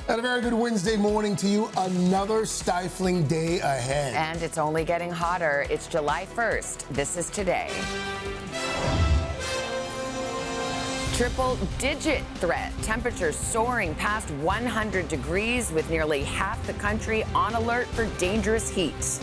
And a very good Wednesday morning to you. Another stifling day ahead. And it's only getting hotter. It's July 1st. This is today. Triple-digit threat. Temperatures soaring past 100 degrees with nearly half the country on alert for dangerous heat.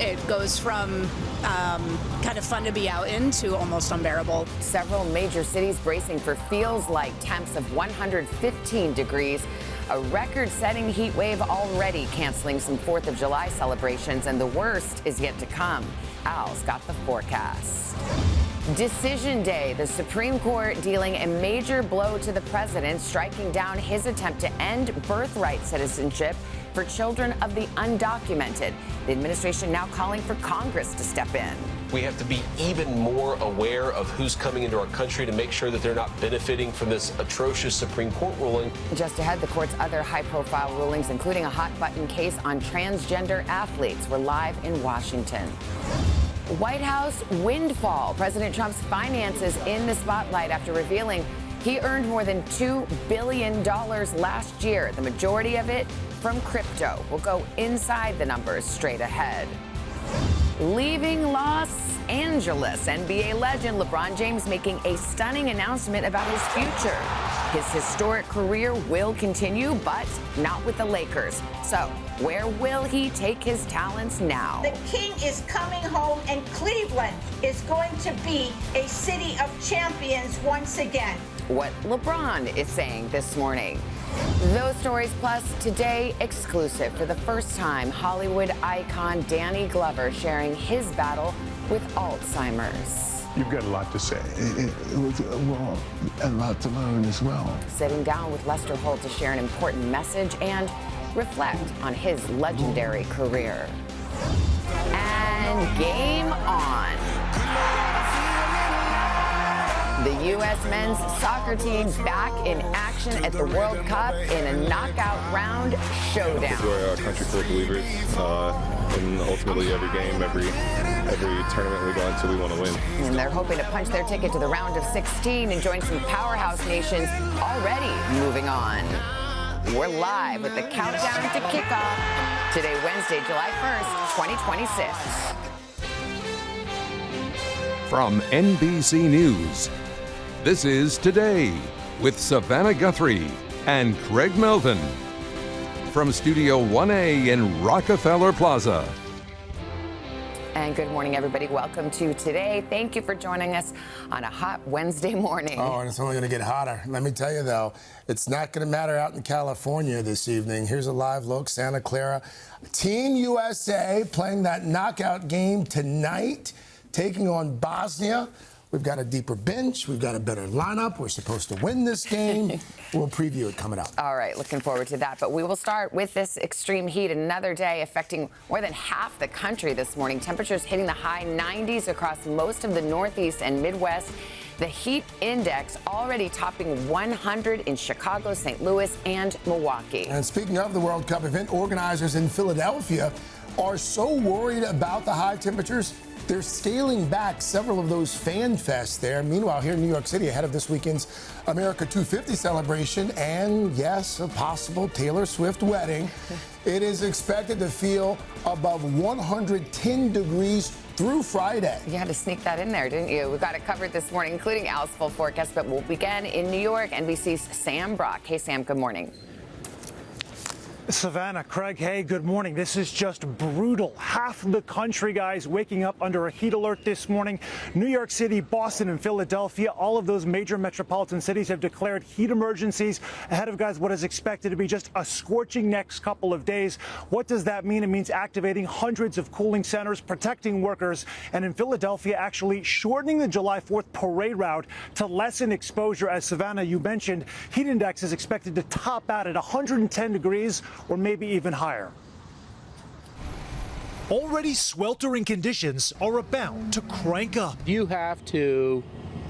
It goes from kind of fun to be out in to almost unbearable. Several major cities bracing for feels-like temps of 115 degrees. A record-setting heat wave already canceling some 4th of July celebrations, and the worst is yet to come. Al's got the forecast. Decision Day, the Supreme Court dealing a major blow to the president, striking down his attempt to end birthright citizenship for children of the undocumented. The administration now calling for Congress to step in. We have to be even more aware of who's coming into our country to make sure that they're not benefiting from this atrocious Supreme Court ruling. Just ahead, the court's other high-profile rulings, including a hot-button case on transgender athletes. We're live in Washington. White House windfall. President Trump's finances in the spotlight after revealing he earned more than $2 billion last year, the majority of it from crypto. We'll go inside the numbers straight ahead. Leaving Los Angeles, NBA legend LeBron James making a stunning announcement about his future. His historic career will continue, but not with the Lakers. So, where will he take his talents now? The king is coming home, and Cleveland is going to be a city of champions once again. What LeBron is saying this morning. Those stories plus today exclusive. For the first time, Hollywood icon Danny Glover sharing his battle with Alzheimer's. You've got a lot to say. It was, well, a lot to learn as well. Sitting down with Lester Holt to share an important message and reflect on his legendary career. And game on. The U.S. men's soccer team back in action at the World Cup in a knockout round showdown. We're a country full of believers, and ultimately every game, every tournament we go into, we want to win. And they're hoping to punch their ticket to the round of 16 and join some powerhouse nations already moving on. We're live with the countdown to kickoff today, Wednesday, July 1st, 2026. From NBC News, this is Today with Savannah Guthrie and Craig Melvin. From Studio 1A in Rockefeller Plaza. And good morning, everybody. Welcome to Today. Thank you for joining us on a hot Wednesday morning. Oh, and it's only going to get hotter. Let me tell you, though, it's not going to matter out in California this evening. Here's a live look, Santa Clara. Team USA playing that knockout game tonight, taking on Bosnia. We've got a deeper bench. We've got a better lineup. We're supposed to win this game. We'll preview it coming up. All right, looking forward to that. But we will start with this extreme heat. Another day affecting more than half the country this morning. Temperatures hitting the high 90s across most of the Northeast and Midwest. The heat index already topping 100 in Chicago, St. Louis, and Milwaukee. And speaking of the World Cup, event organizers in Philadelphia are so worried about the high temperatures, they're scaling back several of those fan fests there. Meanwhile, here in New York City, ahead of this weekend's America 250 celebration and, yes, a possible Taylor Swift wedding, it is expected to feel above 110 degrees through Friday. You had to sneak that in there, didn't you? We've got it covered this morning, including Al's full forecast, but we'll begin in New York. NBC's Sam Brock. Hey, Sam, good morning. Savannah, Craig, hey, good morning. This is just brutal. Half of the country, guys, waking up under a heat alert this morning. New York City, Boston, and Philadelphia, all of those major metropolitan cities have declared heat emergencies ahead of, guys, what is expected to be just a scorching next couple of days. What does that mean? It means activating hundreds of cooling centers, protecting workers, and in Philadelphia, actually shortening the July 4th parade route to lessen exposure. As Savannah, you mentioned, heat index is expected to top out at 110 degrees or maybe even higher. Already sweltering conditions are about to crank up. You have to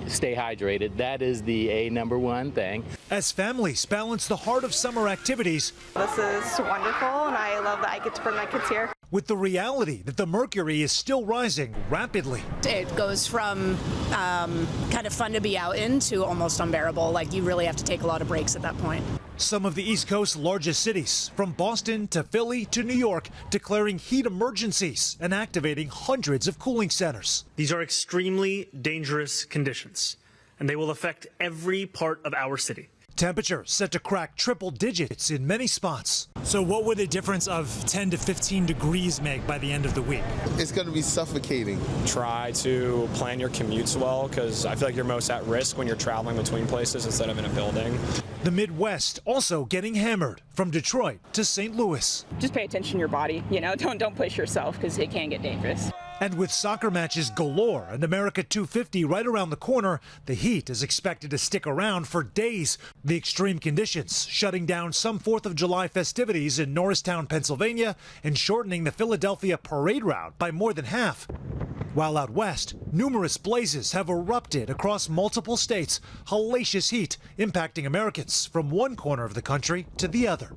stay hydrated. That is the number one thing. As families balance the heart of summer activities. This is wonderful, and I love that I get to bring my kids here. With the reality that the mercury is still rising rapidly. It goes from kind of fun to be out in to almost unbearable. Like, you really have to take a lot of breaks at that point. Some of the East Coast's largest cities, from Boston to Philly to New York, declaring heat emergencies and activating hundreds of cooling centers. These are extremely dangerous conditions, and they will affect every part of our city. Temperatures set to crack triple digits in many spots. So what would a difference of 10 to 15 degrees make by the end of the week? It's going to be suffocating. Try to plan your commutes well, because I feel like you're most at risk when you're traveling between places instead of in a building. The Midwest also getting hammered, from Detroit to St. Louis. Just pay attention to your body, don't push yourself, because it can get dangerous. And with soccer matches galore and America 250 right around the corner, the heat is expected to stick around for days. The extreme conditions shutting down some 4th of July festivities in Norristown, Pennsylvania, and shortening the Philadelphia parade route by more than half. While out west, numerous blazes have erupted across multiple states, hellacious heat impacting Americans from one corner of the country to the other.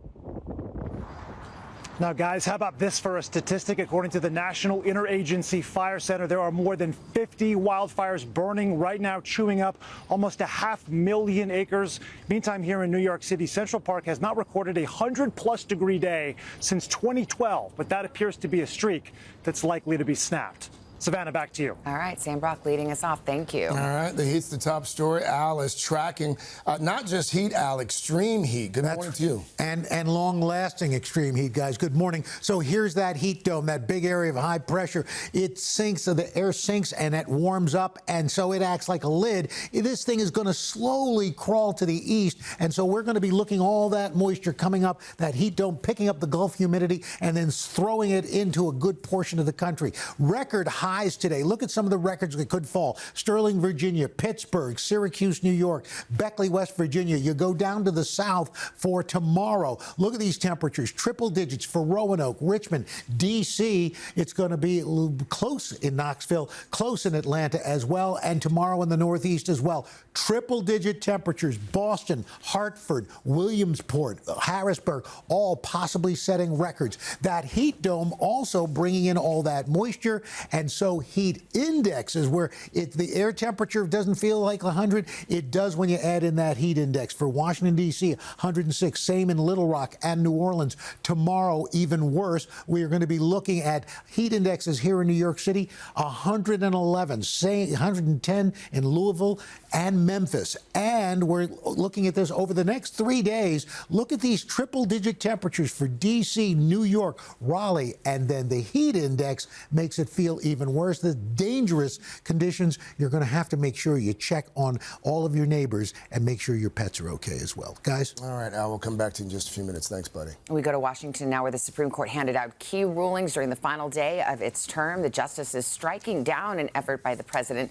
Now, guys, how about this for a statistic? According to the National Interagency Fire Center, there are more than 50 wildfires burning right now, chewing up almost 500,000 acres. Meantime, here in New York City, Central Park has not recorded a 100-plus degree day since 2012, but that appears to be a streak that's likely to be snapped. Savannah, back to you. All right, Sam Brock leading us off. Thank you. All right, the heat's the top story. Al is tracking not just heat, Al, extreme heat. Good morning to you. And long-lasting extreme heat, guys. Good morning. So here's that heat dome, that big area of high pressure. It sinks, so the air sinks, and it warms up, and so it acts like a lid. This thing is going to slowly crawl to the east, and so we're going to be looking all that moisture coming up, that heat dome picking up the Gulf humidity, and then throwing it into a good portion of the country. Record highs today. Look at some of the records that could fall. Sterling, Virginia, Pittsburgh, Syracuse, New York, Beckley, West Virginia. You go down to the south for tomorrow. Look at these temperatures. Triple digits for Roanoke, Richmond, D.C. It's going to be close in Knoxville, close in Atlanta as well, and tomorrow in the Northeast as well. Triple-digit temperatures. Boston, Hartford, Williamsport, Harrisburg, all possibly setting records. That heat dome also bringing in all that moisture, and so heat index is where the air temperature doesn't feel like 100. It does when you add in that heat index. For Washington, D.C., 106. Same in Little Rock and New Orleans. Tomorrow, even worse. We are going to be looking at heat indexes here in New York City, 111. 110 in Louisville and Memphis. And we're looking at this over the next 3 days. Look at these triple-digit temperatures for D.C., New York, Raleigh, and then the heat index makes it feel even worse. The dangerous conditions, you're going to have to make sure you check on all of your neighbors and make sure your pets are okay as well. Guys? All right, Al, we'll come back to you in just a few minutes. Thanks, buddy. We go to Washington now, where the Supreme Court handed out key rulings during the final day of its term. The justices striking down an effort by the president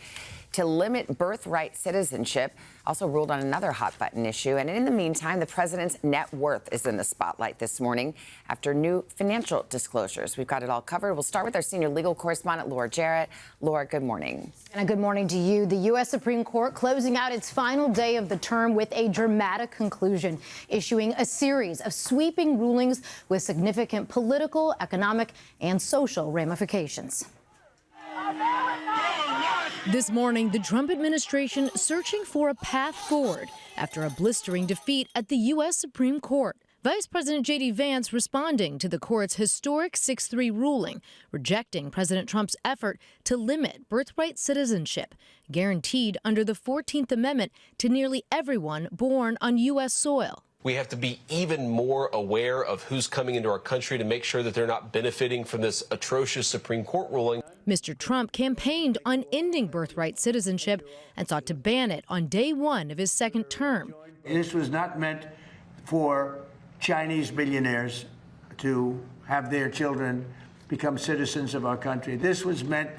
to limit birthright citizenship, also ruled on another hot-button issue. And in the meantime, the president's net worth is in the spotlight this morning after new financial disclosures. We've got it all covered. We'll start with our senior legal correspondent, Laura Jarrett. Laura, good morning. And a good morning to you. The U.S. Supreme Court closing out its final day of the term with a dramatic conclusion, issuing a series of sweeping rulings with significant political, economic, and social ramifications. This morning, the Trump administration searching for a path forward after a blistering defeat at the U.S. Supreme Court. Vice President J.D. Vance responding to the court's historic 6-3 ruling, rejecting President Trump's effort to limit birthright citizenship, guaranteed under the 14th Amendment to nearly everyone born on U.S. soil. We have to be even more aware of who's coming into our country to make sure that they're not benefiting from this atrocious Supreme Court ruling. Mr. Trump campaigned on ending birthright citizenship and sought to ban it on day one of his second term. This was not meant for Chinese billionaires to have their children become citizens of our country. This was meant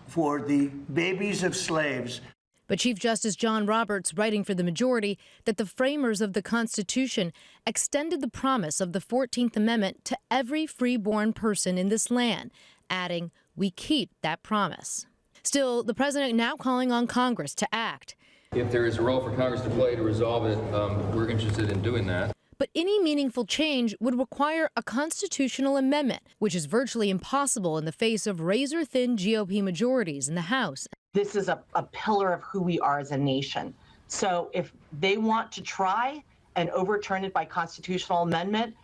for the babies of slaves. But Chief Justice John Roberts, writing for the majority, that the framers of the Constitution extended the promise of the 14th Amendment to every freeborn person in this land, adding, "We keep that promise." Still, the president now calling on Congress to act. If there is a role for Congress to play to resolve it, we're interested in doing that. But any meaningful change would require a constitutional amendment, which is virtually impossible in the face of razor-thin GOP majorities in the House. This is a pillar of who we are as a nation. So if they want to try and overturn it by constitutional amendment,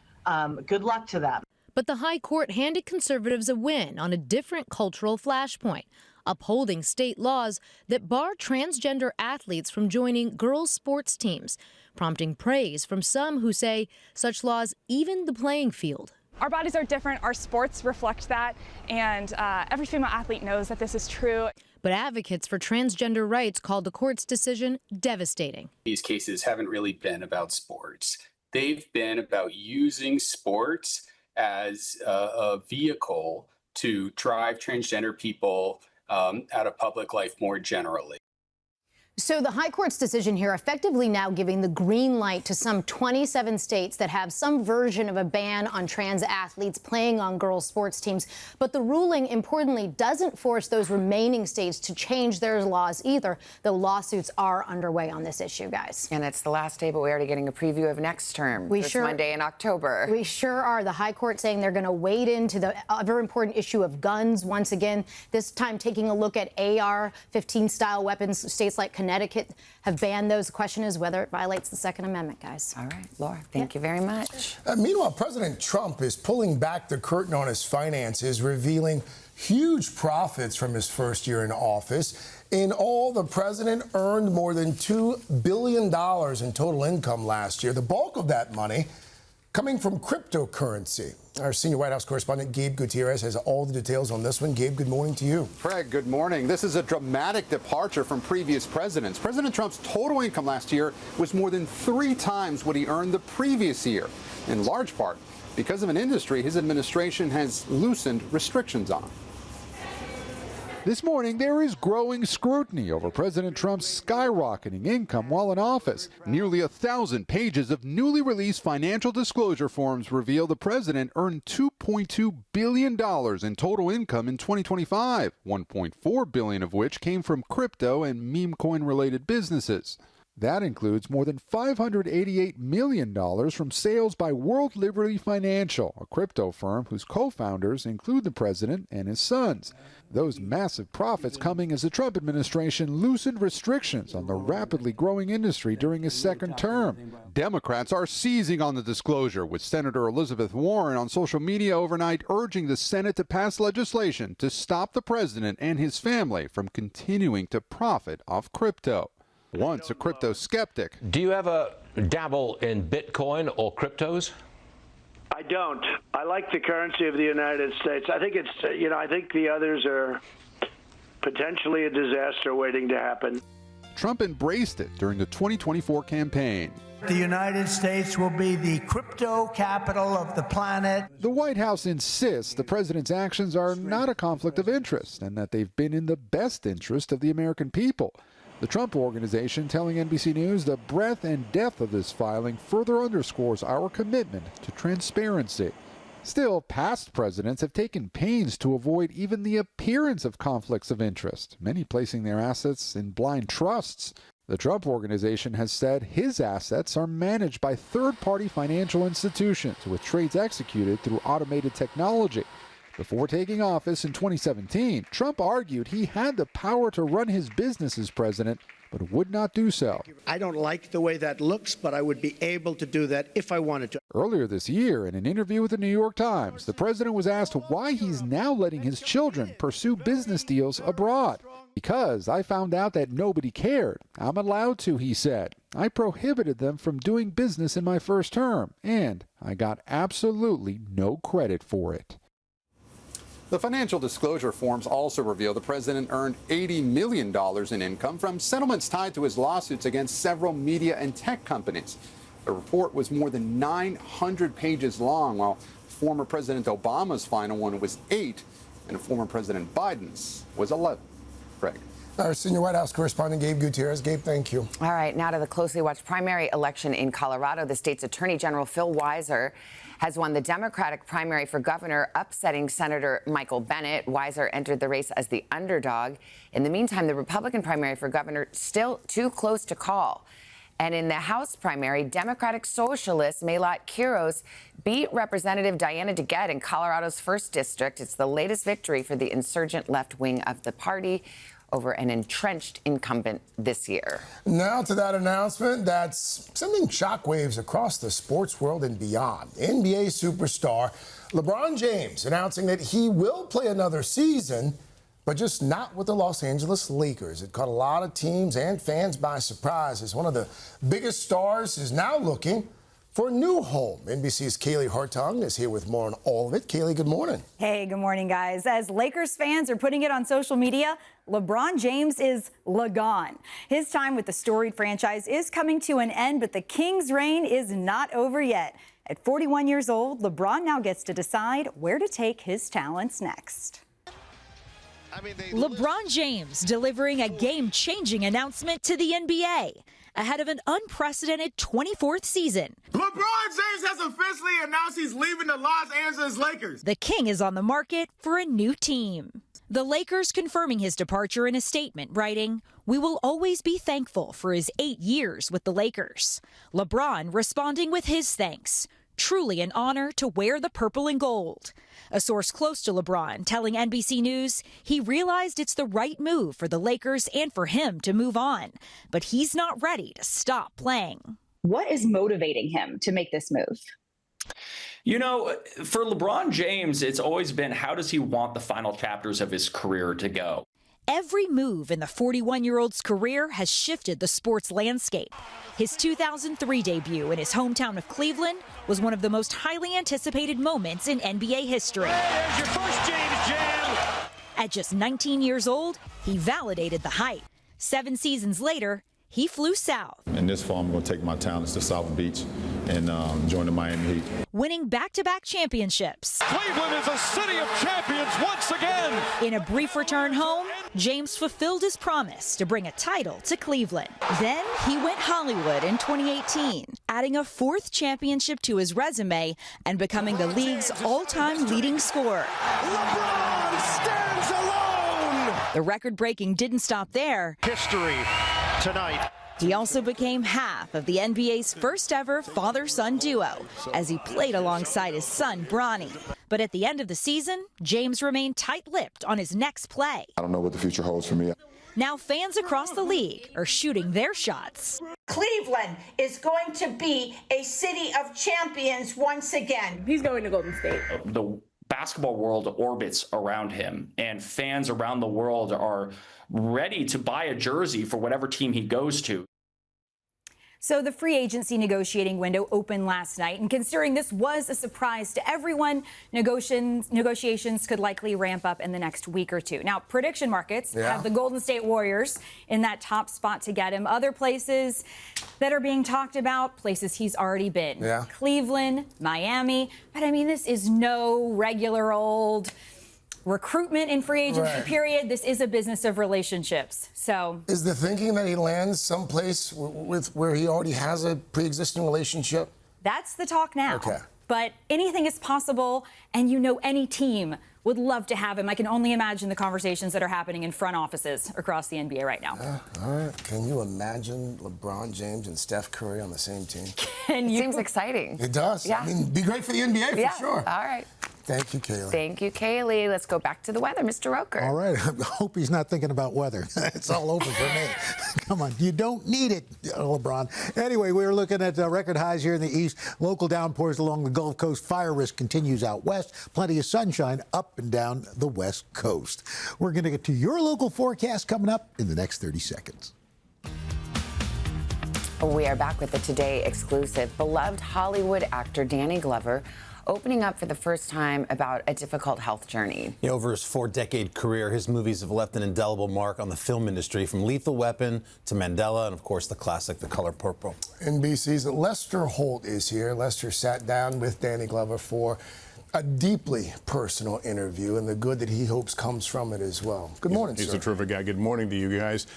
good luck to them. But the High Court handed conservatives a win on a different cultural flashpoint, upholding state laws that bar transgender athletes from joining girls' sports teams, prompting praise from some who say such laws even the playing field. Our bodies are different, our sports reflect that, and every female athlete knows that this is true. But advocates for transgender rights called the court's decision devastating. These cases haven't really been about sports. They've been about using sports as a vehicle to drive transgender people out of public life more generally. So the High Court's decision here effectively now giving the green light to some 27 states that have some version of a ban on trans athletes playing on girls' sports teams. But the ruling, importantly, doesn't force those remaining states to change their laws either, though lawsuits are underway on this issue, guys. And it's the last day, but we're already getting a preview of next term. This Monday in October. We sure are. The High Court saying they're going to wade into the very important issue of guns once again, this time taking a look at AR-15 style weapons. States like Connecticut have banned those. The question is whether it violates the Second Amendment, guys. All right, Laura, thank you very much. Meanwhile, President Trump is pulling back the curtain on his finances, revealing huge profits from his first year in office. In all, the president earned more than $2 billion in total income last year. The bulk of that money coming from cryptocurrency. Our senior White House correspondent, Gabe Gutierrez, has all the details on this one. Gabe, good morning to you. Craig, good morning. This is a dramatic departure from previous presidents. President Trump's total income last year was more than 3 times what he earned the previous year, in large part because of an industry his administration has loosened restrictions on. This morning, there is growing scrutiny over President Trump's skyrocketing income while in office. Nearly 1,000 pages of newly released financial disclosure forms reveal the president earned $2.2 billion in total income in 2025, $1.4 billion of which came from crypto and meme coin-related businesses. That includes more than $588 million from sales by World Liberty Financial, a crypto firm whose co-founders include the president and his sons. Those massive profits coming as the Trump administration loosened restrictions on the rapidly growing industry during his second term. Democrats are seizing on the disclosure, with Senator Elizabeth Warren on social media overnight urging the Senate to pass legislation to stop the president and his family from continuing to profit off crypto. Once a crypto skeptic. Do you ever dabble in Bitcoin or cryptos? I don't. I like the currency of the United States. I think it's, I think the others are potentially a disaster waiting to happen. Trump embraced it during the 2024 campaign. The United States will be the crypto capital of the planet. The White House insists the president's actions are not a conflict of interest and that they've been in the best interest of the American people. The Trump Organization telling NBC News the breadth and depth of this filing further underscores our commitment to transparency. Still, past presidents have taken pains to avoid even the appearance of conflicts of interest, many placing their assets in blind trusts. The Trump Organization has said his assets are managed by third-party financial institutions with trades executed through automated technology. Before taking office in 2017, Trump argued he had the power to run his business as president, but would not do so. I don't like the way that looks, but I would be able to do that if I wanted to. Earlier this year, in an interview with the New York Times, the president was asked why he's now letting his children pursue business deals abroad. Because I found out that nobody cared. I'm allowed to, he said. I prohibited them from doing business in my first term, and I got absolutely no credit for it. The financial disclosure forms also reveal the president earned $80 million in income from settlements tied to his lawsuits against several media and tech companies. The report was more than 900 pages long, while former President Obama's final one was 8, and former President Biden's was 11. Craig. Our senior White House correspondent, Gabe Gutierrez. Gabe, thank you. All right, now to the closely watched primary election in Colorado. The state's Attorney General Phil Weiser has won the Democratic primary for governor, upsetting Senator Michael Bennet. Weiser entered the race as the underdog. In the meantime, the Republican primary for governor still too close to call. And in the House primary, Democratic Socialist Malat Quiros beat Representative Diana DeGette in Colorado's 1st district. It's the latest victory for the insurgent left wing of the party. over an entrenched incumbent this year. Now to that announcement that's sending shockwaves across the sports world and beyond. NBA superstar LeBron James announcing that he will play another season, but just not with the Los Angeles Lakers. It caught a lot of teams and fans by surprise as one of the biggest stars is now looking for a new home. NBC's Kaylee Hartung is here with more on all of it. Kaylee, good morning. Hey, good morning, guys. As Lakers fans are putting it on social media, LeBron James is gone. His time with the storied franchise is coming to an end, but the Kings' reign is not over yet. At 41 years old, LeBron now gets to decide where to take his talents next. LeBron James delivering a game-changing announcement to the NBA ahead of an unprecedented 24th season. LeBron James has officially announced he's leaving the Los Angeles Lakers. The King is on the market for a new team. The Lakers confirming his departure in a statement, writing, "We will always be thankful for his 8 years with the Lakers." LeBron responding with his thanks. Truly an honor to wear the purple and gold. A source close to LeBron telling NBC News he realized it's the right move for the Lakers and for him to move on, but he's not ready to stop playing. What is motivating him to make this move? You know, for LeBron James, it's always been how does he want the final chapters of his career to go? Every move in the 41-year-old's career has shifted the sports landscape. His 2003 debut in his hometown of Cleveland was one of the most highly anticipated moments in NBA history. There's your first James Jam. At just 19 years old, he validated the hype. 7 seasons later, he flew south. And this fall, I'm going to take my talents to South Beach and join the Miami Heat. Winning back-to-back championships. Cleveland is a city of champions once again. In a brief return home, James fulfilled his promise to bring a title to Cleveland. Then he went Hollywood in 2018, adding a 4th championship to his resume and becoming the league's all-time leading scorer. LeBron stands alone. The record-breaking didn't stop there. History tonight. He also became half of the NBA's first ever father-son duo as he played alongside his son, Bronny. But at the end of the season, James remained tight-lipped on his next play. I don't know what the future holds for me. Now fans across the league are shooting their shots. Cleveland is going to be a city of champions once again. He's going to Golden State. The basketball world orbits around him, and fans around the world are ready to buy a jersey for whatever team he goes to. So the free agency negotiating window opened last night, and considering this was a surprise to everyone, negotiations could likely ramp up in the next week or two. Now, prediction markets have the Golden State Warriors in that top spot to get him. Other places that are being talked about, places he's already been. Cleveland, Miami. But I mean, this is no regular old recruitment in free agency period. This is a business of relationships. So is the thinking that he lands someplace with where he already has a pre-existing relationship? That's the talk now. Okay. But anything is possible, and you know any team would love to have him. I can only imagine the conversations that are happening in front offices across the NBA right now. All right. Can you imagine LeBron James and Steph Curry on the same team? It seems exciting. It does. Yeah. I mean, be great for the NBA for sure. All right. Thank you, Kaylee. Thank you, Kaylee. Let's go back to the weather, Mr. Roker. All right. I hope he's not thinking about weather. It's all over for me. Come on. You don't need it, LeBron. Anyway, we're looking at record highs here in the east. Local downpours along the Gulf Coast. Fire risk continues out west. Plenty of sunshine up and down the west coast. We're going to get to your local forecast coming up in the next 30 seconds. We are back with the Today exclusive. Beloved Hollywood actor Danny Glover opening up for the first time about a difficult health journey. Over his 4-decade career, his movies have left an indelible mark on the film industry, from Lethal Weapon to Mandela and, of course, the classic The Color Purple. NBC's Lester Holt is here. Lester sat down with Danny Glover for a deeply personal interview, and the good that he hopes comes from it as well. Good morning, He's sir. a terrific guy. Good morning to you guys.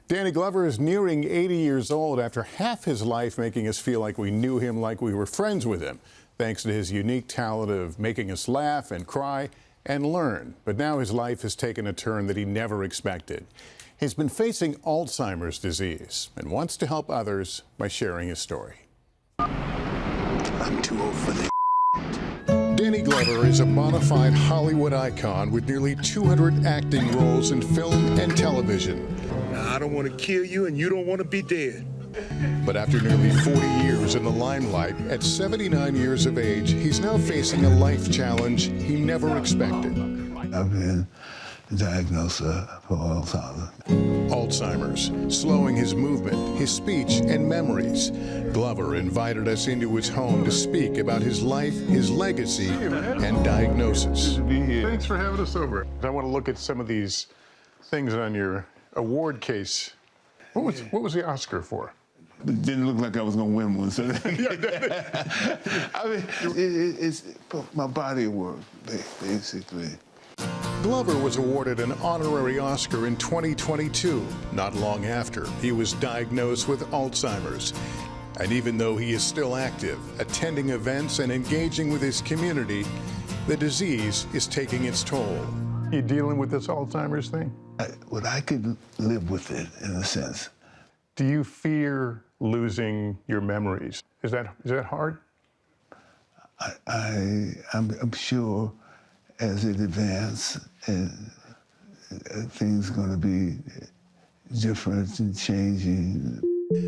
Danny Glover is nearing 80 years old after half his life making us feel like we knew him, like we were friends with him, thanks to his unique talent of making us laugh and cry and learn. But now his life has taken a turn that he never expected. He's been facing Alzheimer's disease and wants to help others by sharing his story. I'm too old for this. Danny Danny Glover is a bona fide Hollywood icon with nearly 200 acting roles in film and television. I don't want to kill you, and you don't want to be dead. But after nearly 40 years in the limelight, at 79 years of age, he's now facing a life challenge he never expected. I've been diagnosed for Alzheimer's, slowing his movement, his speech, and memories. Glover invited us into his home to speak about his life, his legacy, and diagnosis. Thanks for having us over. I want to look at some of these things on your award case. What was the Oscar for? It didn't look like I was going to win one. So I mean, it's my body of work, basically. Glover was awarded an honorary Oscar in 2022, not long after he was diagnosed with Alzheimer's. And even though he is still active, attending events and engaging with his community, the disease is taking its toll. You dealing with this Alzheimer's thing? I could live with it, in a sense. Do you fear losing your memories? Is that hard? I'm sure as it advances, things are going to be different and changing.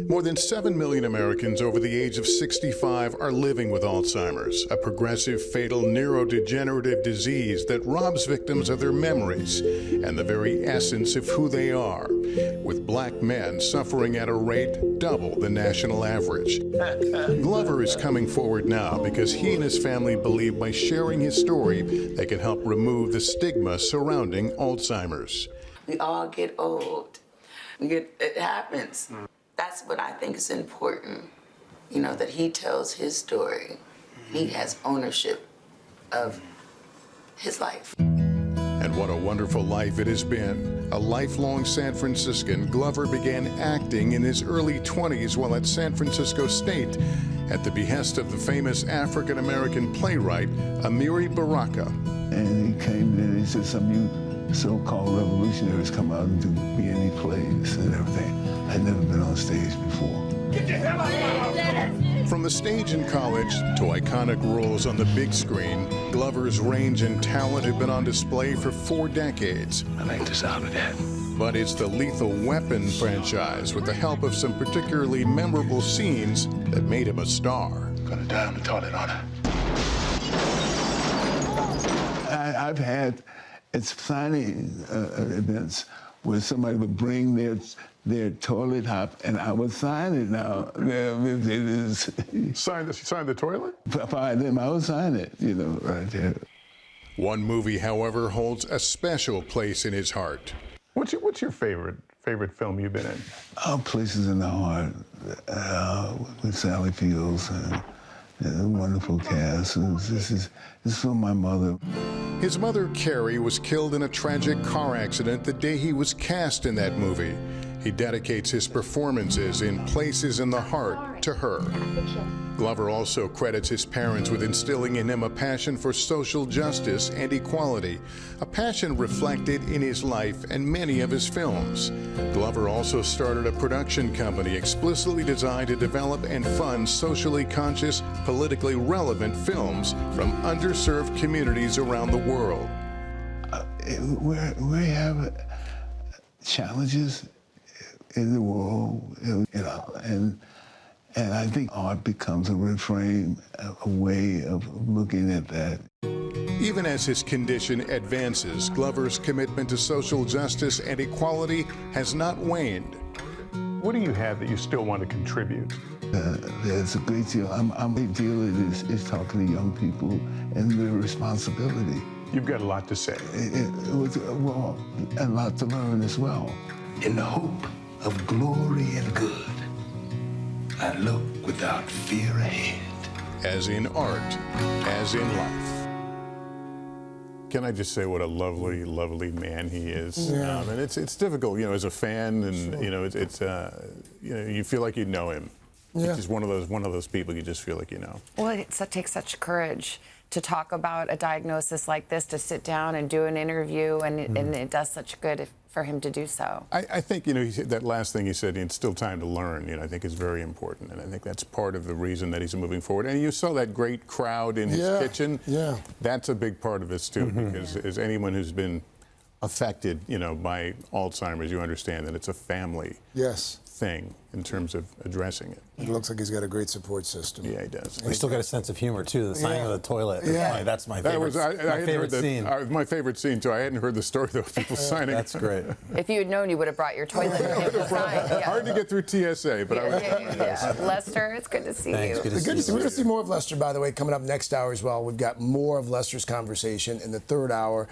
More than 7 million Americans over the age of 65 are living with Alzheimer's, a progressive, fatal neurodegenerative disease that robs victims of their memories and the very essence of who they are, with Black men suffering at a rate double the national average. Glover is coming forward now because he and his family believe by sharing his story, they can help remove the stigma surrounding Alzheimer's. We all get old. It happens. That's what I think is important, that he tells his story. He has ownership of his life. And what a wonderful life it has been. A lifelong San Franciscan, Glover began acting in his early 20s while at San Francisco State at the behest of the famous African-American playwright, Amiri Baraka. And he came in and he said, some of you so-called revolutionaries come out and do B&E plays and everything. I'd never been on stage before. Get your hell out of my house. From the stage in college to iconic roles on the big screen, Glover's range and talent have been on display for 4 decades. I like the sound of that. But it's the Lethal Weapon franchise, with the help of some particularly memorable scenes, that made him a star. I'm gonna die on the toilet, aren't I? I've had signing events where somebody would bring their toilet hop, and I would sign it now. Sign the toilet? By them, I would sign it, right there. One movie, however, holds a special place in his heart. What's your favorite film you've been in? Places in the Heart, with Sally Fields and a wonderful cast. This is from my mother. His mother, Carrie, was killed in a tragic car accident the day he was cast in that movie. He dedicates his performances in Places in the Heart to her. Glover also credits his parents with instilling in him a passion for social justice and equality, a passion reflected in his life and many of his films. Glover also started a production company explicitly designed to develop and fund socially conscious, politically relevant films from underserved communities around the world. We have challenges in the world, and I think art becomes a reframe, a way of looking at that. Even as his condition advances, Glover's commitment to social justice and equality has not waned. What do you have that you still want to contribute? There's a great deal. A big deal is talking to young people and their responsibility. You've got a lot to say. Well, a lot to learn as well. In the hope of glory and good, I look without fear ahead. As in art, as in life. Can I just say what a lovely, lovely man he is? Yeah. And it's difficult, as a fan, and you feel like you know him. Yeah. He's just one of those people you just feel like you know. Well, it takes such courage to talk about a diagnosis like this, to sit down and do an interview, and it does such good for him to do so. I think, you know, that last thing he said, it's still time to learn, you know, I think is very important. And I think that's part of the reason that he's moving forward. And you saw that great crowd in his kitchen. Yeah. That's a big part of this, too, because as anyone who's been affected, you know, by Alzheimer's, you understand that it's a family thing in terms of addressing it. It looks like he's got a great support system. Yeah, he does. We still got a sense of humor, too. The signing of the toilet. Yeah. That's my favorite, my favorite scene. My favorite scene, too. I hadn't heard the story, though, of people signing. That's great. If you had known, you would have brought your toilet to sign. Hard to get through TSA, but I was. Lester, it's good to see you. Good to see you. We're going to see more of Lester, by the way, coming up next hour as well. We've got more of Lester's conversation in the third hour.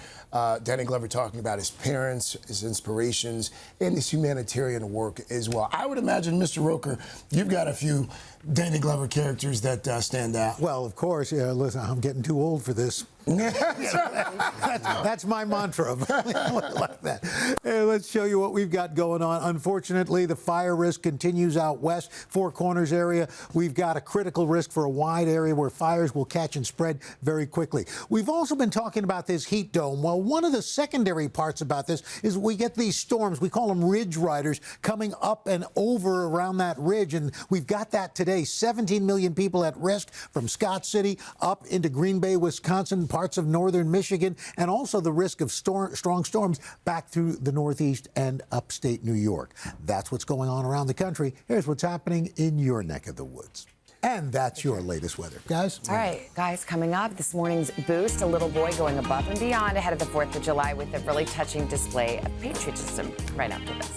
Danny Glover talking about his parents, his inspirations, and his humanitarian work as well. I would imagine, Mr. Roker, you've got a few Danny Glover characters that stand out. Well, of course, yeah. Listen, I'm getting too old for this. That's my mantra. Like that. Hey, let's show you what we've got going on. Unfortunately, the fire risk continues out west, Four Corners area. We've got a critical risk for a wide area where fires will catch and spread very quickly. We've also been talking about this heat dome. Well, one of the secondary parts about this is we get these storms. We call them ridge riders coming up and over around that ridge, and we've got that today. 17 million people at risk from Scott City up into Green Bay, Wisconsin, parts of northern Michigan, and also the risk of strong storms back through the Northeast and upstate New York. That's what's going on around the country. Here's what's happening in your neck of the woods. And that's your latest weather. Guys? All right, guys, coming up, this morning's boost, a little boy going above and beyond ahead of the 4th of July with a really touching display of patriotism right after this.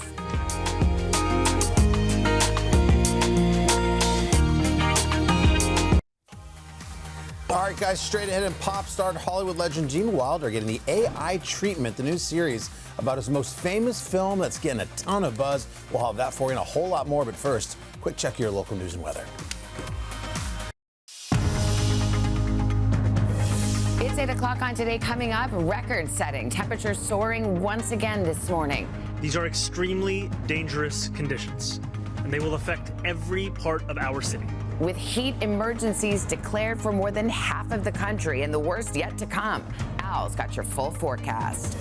All right, guys, straight ahead, and pop star and Hollywood legend Gene Wilder getting the AI treatment, the new series about his most famous film that's getting a ton of buzz. We'll have that for you and a whole lot more. But first, quick check of your local news and weather. It's 8 o'clock on Today. Coming up, record-setting temperatures soaring once again this morning. These are extremely dangerous conditions, and they will affect every part of our city. With heat emergencies declared for more than half of the country and the worst yet to come. Al's got your full forecast.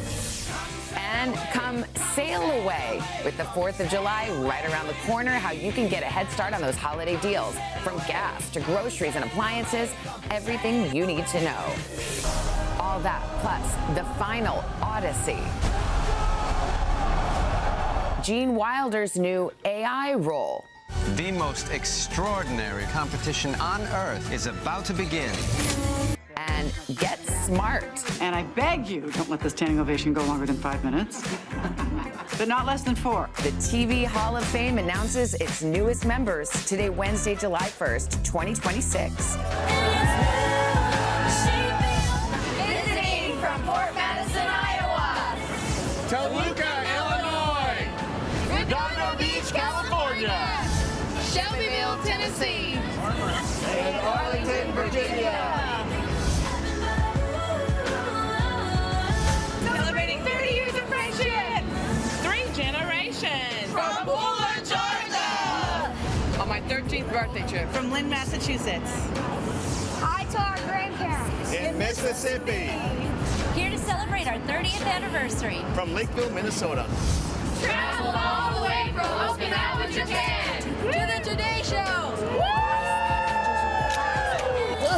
And come sail away with the 4th of July right around the corner, how you can get a head start on those holiday deals. From gas to groceries and appliances, everything you need to know. All that plus the final Odyssey. Gene Wilder's new AI role. The most extraordinary competition on Earth is about to begin. And get smart. And I beg you, don't let the standing ovation go longer than 5 minutes. But not less than 4. The TV Hall of Fame announces its newest members today, Wednesday, July 1st, 2026. Visiting from Fort Madison, Iowa. Toluca, Illinois. Redondo Beach, California. Shelbyville, Tennessee. And Arlington, Virginia. Celebrating 30 years of friendship. 3 generations. From Buller, Georgia. On my 13th birthday trip. From Lynn, Massachusetts. Hi to our grandparents. In Mississippi. Here to celebrate our 30th anniversary. From Lakeville, Minnesota. Traveled all the way from Okinawa, Japan. To the Today Show.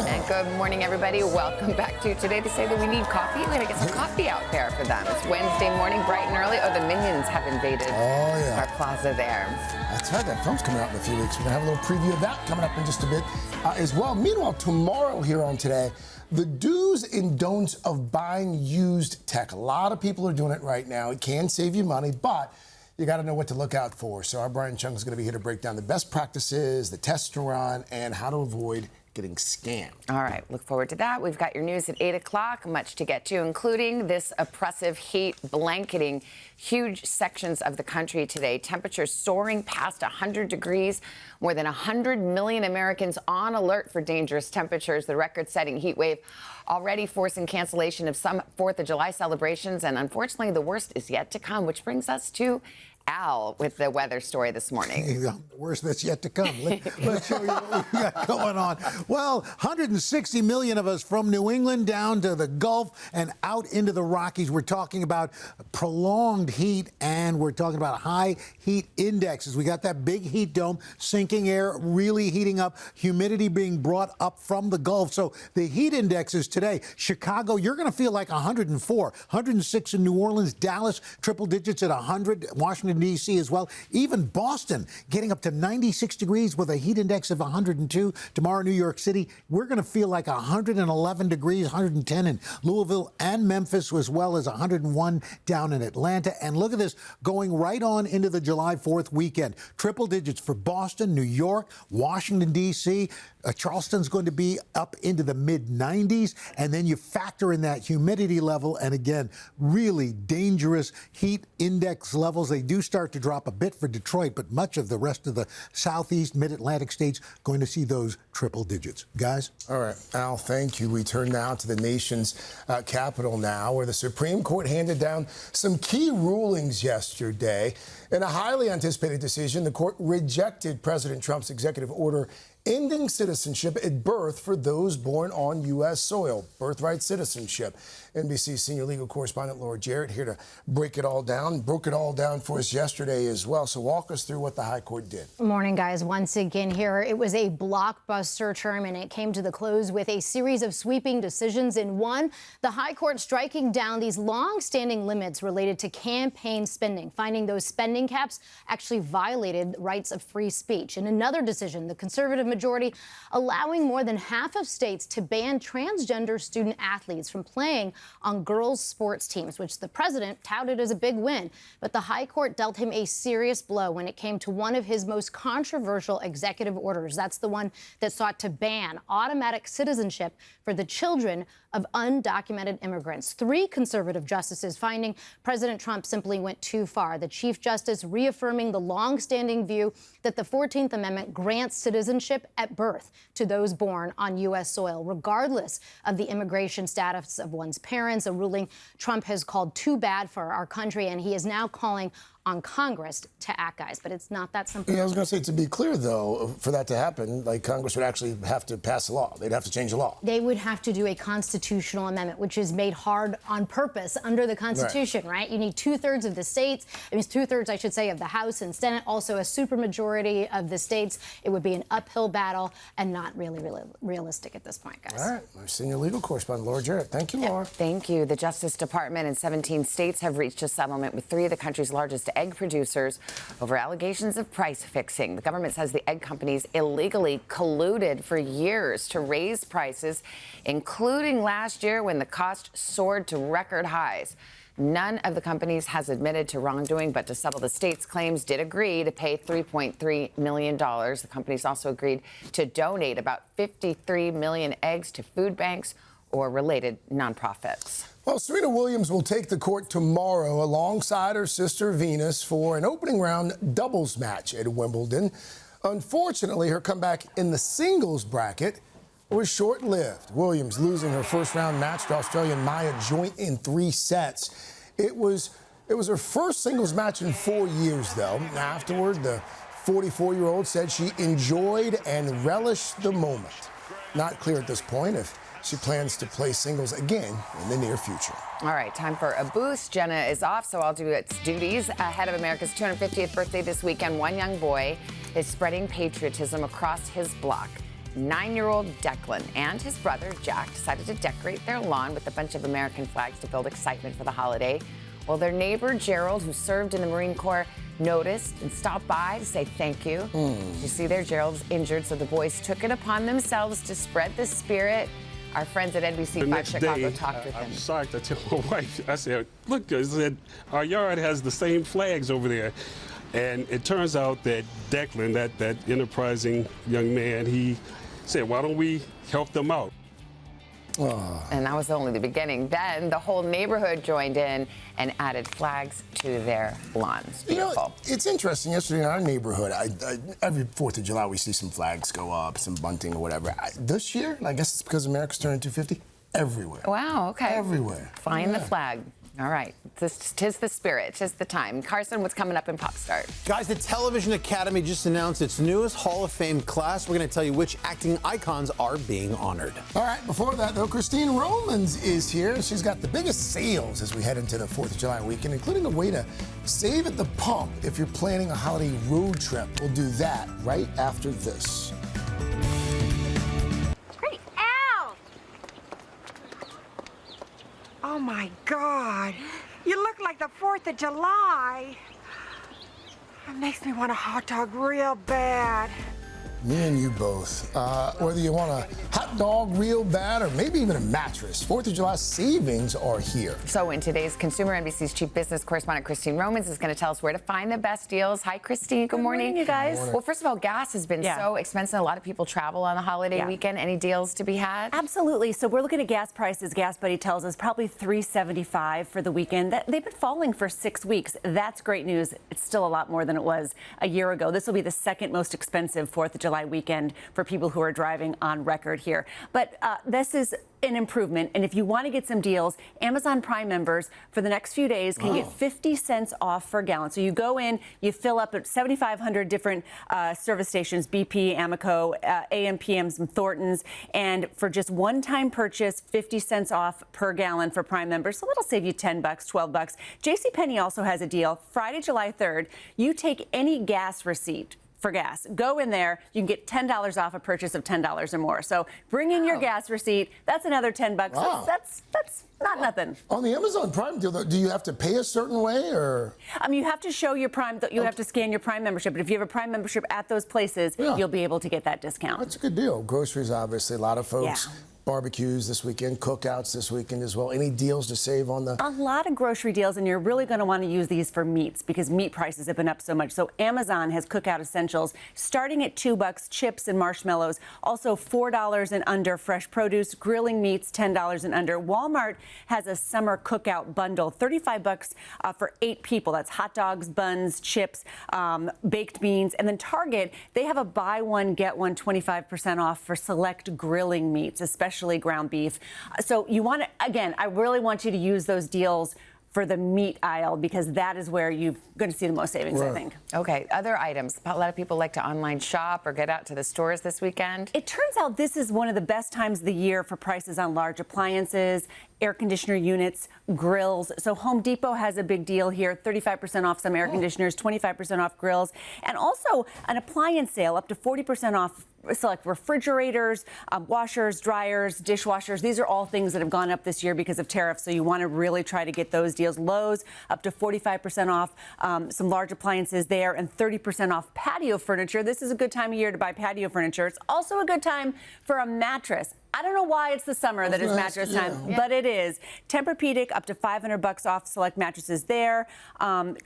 And good morning, everybody. Welcome back to Today. They say that we need coffee. We gotta get some coffee out there for them. It's Wednesday morning, bright and early. Oh, the Minions have invaded our plaza there. That's right. That film's coming out in a few weeks. We're going to have a little preview of that coming up in just a bit as well. Meanwhile, tomorrow here on Today, the do's and don'ts of buying used tech. A lot of people are doing it right now. It can save you money, but you got to know what to look out for. So our Brian Chung is going to be here to break down the best practices, the tests to run, and how to avoid getting scammed. All right, look forward to that. We've got your news at 8 o'clock, much to get to, including this oppressive heat blanketing huge sections of the country today. Temperatures soaring past 100 degrees. More than 100 million Americans on alert for dangerous temperatures. The record-setting heat wave already forcing cancellation of some 4th of July celebrations. And unfortunately, the worst is yet to come, which brings us to Al with the weather story this morning. The worst that's yet to come. Let's show you what we got going on. Well, 160 million of us from New England down to the Gulf and out into the Rockies. We're talking about prolonged heat, and we're talking about high heat indexes. We got that big heat dome, sinking air really heating up, humidity being brought up from the Gulf. So the heat indexes today, Chicago, you're going to feel like 104, 106 in New Orleans, Dallas, triple digits at 100, Washington, D.C. as well. Even Boston getting up to 96 degrees with a heat index of 102. Tomorrow, New York City, we're going to feel like 111 degrees, 110 in Louisville and Memphis, as well as 101 down in Atlanta. And look at this, going right on into the July 4th weekend. Triple digits for Boston, New York, Washington, D.C. Charleston's going to be up into the mid-90s, and then you factor in that humidity level, and again, really dangerous heat index levels. They do start to drop a bit for Detroit, but much of the rest of the southeast, mid-Atlantic states going to see those triple digits. Guys? All right, Al, thank you. We turn now to the nation's capital now, where the Supreme Court handed down some key rulings yesterday. In a highly anticipated decision, the court rejected President Trump's executive order ending citizenship at birth for those born on U.S. soil, birthright citizenship. NBC senior legal correspondent Laura Jarrett here to break it all down. Broke it all down for us yesterday as well. So walk us through what the High Court did. Morning, guys. Once again here, it was a blockbuster term, and it came to the close with a series of sweeping decisions. In one, the High Court striking down these long-standing limits related to campaign spending, finding those spending caps actually violated rights of free speech. In another decision, the conservative majority allowing more than half of states to ban transgender student athletes from playing on girls' sports teams, which the president touted as a big win. But the High Court dealt him a serious blow when it came to one of his most controversial executive orders. That's the one that sought to ban automatic citizenship for the children of undocumented immigrants. 3 conservative justices finding President Trump simply went too far. The Chief Justice reaffirming the long-standing view that the 14th Amendment grants citizenship at birth to those born on U.S. soil, regardless of the immigration status of one's parents, a ruling Trump has called too bad for our country, and he is now calling on Congress to act, guys. But it's not that simple. Yeah, I was going to say, to be clear, though, for that to happen, like, Congress would actually have to pass a law. They'd have to change the law. They would have to do a constitutional amendment, which is made hard on purpose under the Constitution, right? You need 2/3 of the states. I mean, 2/3, I should say, of the House and Senate, also a supermajority of the states. It would be an uphill battle and not really realistic at this point, guys. All right. Our senior legal correspondent, Laura Jarrett. Thank you, Laura. Thank you. The Justice Department and 17 states have reached a settlement with 3 of the country's largest egg producers over allegations of price fixing. The government says the egg companies illegally colluded for years to raise prices, including last year when the cost soared to record highs. None of the companies has admitted to wrongdoing, but to settle the state's claims did agree to pay $3.3 million. The companies also agreed to donate about 53 million eggs to food banks or related nonprofits. Well, Serena Williams will take the court tomorrow alongside her sister Venus for an opening round doubles match at Wimbledon. Unfortunately, her comeback in the singles bracket was short-lived. Williams losing her first-round match to Australian Maya Joint in 3 sets. It was her first singles match in 4 years, though. Afterward, the 44-year-old said she enjoyed and relished the moment. Not clear at this point if she plans to play singles again in the near future. All right, time for a boost. Jenna is off, so I'll do its duties. Ahead of America's 250th birthday this weekend, one young boy is spreading patriotism across his block. 9-year-old Declan and his brother Jack decided to decorate their lawn with a bunch of American flags to build excitement for the holiday. Well, their neighbor Gerald, who served in the Marine Corps, noticed and stopped by to say thank you. You see there, Gerald's injured, so the boys took it upon themselves to spread the spirit. Our friends at NBC 5 Chicago talked with him. I was shocked. I told my wife, I said, look, I said, our yard has the same flags over there. And it turns out that Declan, that enterprising young man, he said, why don't we help them out? And that was only the beginning. Then the whole neighborhood joined in and added flags to their lawns. Beautiful. You know, it's interesting. Yesterday in our neighborhood, every 4th of July, we see some flags go up, some bunting or whatever. This year, I guess it's because America's turning 250, everywhere. Wow, okay. Everywhere. Flying the flag. All right. Tis the spirit. Tis the time. Carson, what's coming up in Pop Start? Guys, the Television Academy just announced its newest Hall of Fame class. We're going to tell you which acting icons are being honored. All right, before that, though, Christine Romans is here. She's got the biggest sales as we head into the 4th of July weekend, including a way to save at the pump if you're planning a holiday road trip. We'll do that right after this. Great. Ow! Oh, my God. You look like the 4th of July. It makes me want a hot dog real bad. Me and you both. Whether you want a hot dog real bad or maybe even a mattress, 4th of July savings are here. So in today's Consumer, NBC's chief business correspondent Christine Romans is going to tell us where to find the best deals. Hi, Christine. Good morning, you guys. Well, first of all, gas has been so expensive. A lot of people travel on the holiday weekend. Any deals to be had? Absolutely. So we're looking at gas prices. Gas Buddy tells us probably $3.75 for the weekend. They've been falling for 6 weeks. That's great news. It's still a lot more than it was a year ago. This will be the second most expensive 4th of July weekend for people who are driving on record here. But this is an improvement. And if you want to get some deals, Amazon Prime members for the next few days can get 50 cents off per gallon. So you go in, you fill up at 7,500 different service stations, BP, Amoco, AM, PM, some Thorntons, and for just one-time purchase, 50 cents off per gallon for Prime members. So that'll save you $10, $12. JCPenney also has a deal. Friday, July 3rd, you take any gas receipt for gas. Go in there, you can get $10 off a purchase of $10 or more. So bring in your gas receipt. That's another $10. Wow. That's not nothing. On the Amazon Prime deal, though, do you have to pay a certain way, or? You have to show your Prime. You have to scan your Prime membership. But if you have a Prime membership at those places, you'll be able to get that discount. That's a good deal. Groceries, obviously, a lot of folks. Barbecues this weekend, cookouts this weekend as well. Any deals to save on the? A lot of grocery deals, and you're really going to want to use these for meats because meat prices have been up so much. So Amazon has cookout essentials starting at $2, chips and marshmallows. Also $4 and under fresh produce, grilling meats $10 and under. Walmart has a summer cookout bundle, $35 for 8 people. That's hot dogs, buns, chips, baked beans. And then Target, they have a buy one, get one 25% off for select grilling meats, especially ground beef. So you want to, again, I really want you to use those deals for the meat aisle because that is where you're going to see the most savings, I think. Okay, other items. A lot of people like to online shop or get out to the stores this weekend. It turns out this is one of the best times of the year for prices on large appliances, air conditioner units, grills. So Home Depot has a big deal here, 35% off some air conditioners, 25% off grills, and also an appliance sale up to 40% off select refrigerators, washers, dryers, dishwashers. These are all things that have gone up this year because of tariffs, so you want to really try to get those deals. Lowe's up to 45% off some large appliances there and 30% off patio furniture. This is a good time of year to buy patio furniture. It's also a good time for a mattress. I don't know why it's the summer that is mattress time, but it is. Tempur-Pedic up to $500 off select mattresses there.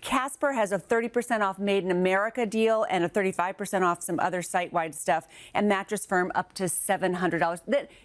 Casper has a 30% off Made in America deal and a 35% off some other site-wide stuff. And Mattress Firm up to $700.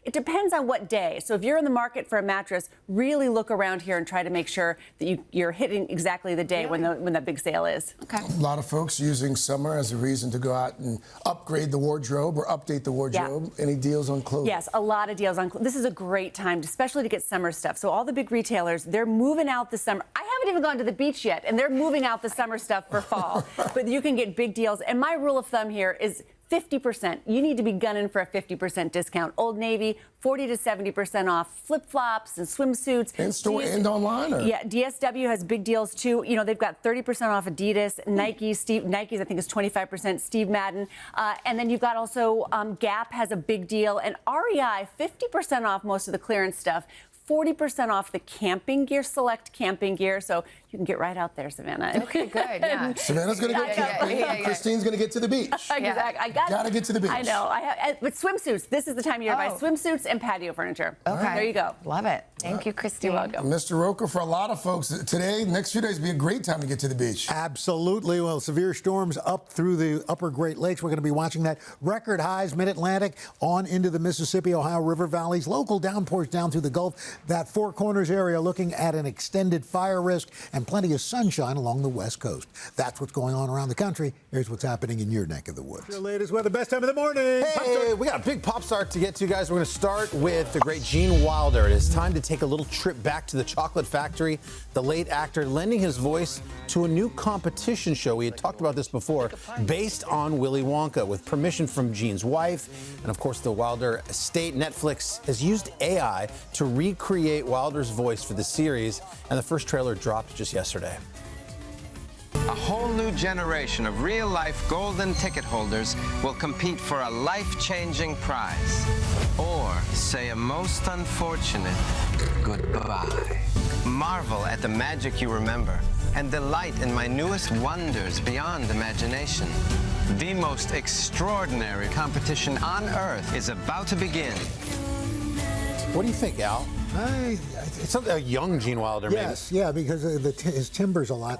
It depends on what day. So if you're in the market for a mattress, really look around here and try to make sure that you're hitting exactly the day when the big sale is. Okay. A lot of folks using summer as a reason to go out and upgrade the wardrobe or update the wardrobe. Any deals on clothing? Yes, a lot of deals on this is a great time, especially to get summer stuff. So all the big retailers, they're moving out the summer. I haven't even gone to the beach yet, and they're moving out the summer stuff for fall. But you can get big deals. And my rule of thumb here is 50%. You need to be gunning for a 50% discount. Old Navy, 40 to 70% off flip-flops and swimsuits. In store and online? Or? Yeah, DSW has big deals too. You know, they've got 30% off Adidas, Nike's I think is 25%, Steve Madden. And then you've got also Gap has a big deal, and REI, 50% off most of the clearance stuff. 40% off the camping gear, select camping gear. So you can get right out there, Savannah. Okay, good. Yeah. Savannah's going to get camping. Christine's going to get to the beach. Exactly. I got to get to the beach. I know. But swimsuits. This is the time of year to buy swimsuits and patio furniture. Okay. There you go. Love it. Thank you, Christine. You're welcome. Mr. Roker, for a lot of folks today, next few days will be a great time to get to the beach. Absolutely. Well, severe storms up through the upper Great Lakes. We're going to be watching that. Record highs, mid-Atlantic on into the Mississippi, Ohio River valleys. Local downpours down through the Gulf. That Four Corners area looking at an extended fire risk and plenty of sunshine along the West Coast. That's what's going on around the country. Here's what's happening in your neck of the woods. Your latest weather, best time of the morning. Hey, we got a big pop star to get to, guys. We're going to start with the great Gene Wilder. It is time to take a little trip back to the chocolate factory. The late actor lending his voice to a new competition show. We had talked about this before, based on Willy Wonka, with permission from Gene's wife. And of course, the Wilder estate. Netflix has used AI to recreate Wilder's voice for the series. And the first trailer dropped just yesterday. A whole new generation of real-life golden ticket holders will compete for a life-changing prize. Or say a most unfortunate goodbye. Marvel at the magic you remember and delight in my newest wonders beyond imagination. The most extraordinary competition on Earth is about to begin. What do you think, Al? It's something a young Gene Wilder, maybe. Yes, yeah, because his timber's a lot.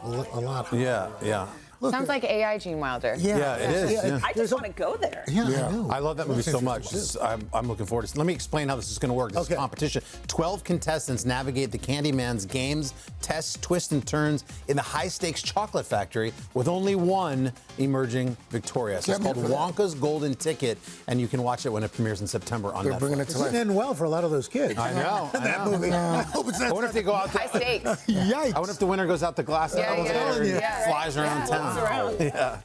Yeah. Sounds like AI Gene Wilder. Yeah, it is. Yeah. I just want to go there. Yeah. I love that movie so much. I'm looking forward to it. Let me explain how this is going to work. This is competition. 12 contestants navigate the Candyman's games, tests, twists, and turns in the high-stakes chocolate factory with only one emerging victorious. It's called Wonka's Golden Ticket, and you can watch it when it premieres in September on Netflix. Bringing it to life. It's ending well for a lot of those kids. I know. That movie. I hope it's not. I wonder if they go out there. High stakes. Yikes. I wonder if the winner goes out the glass elevator and flies around town. Yeah.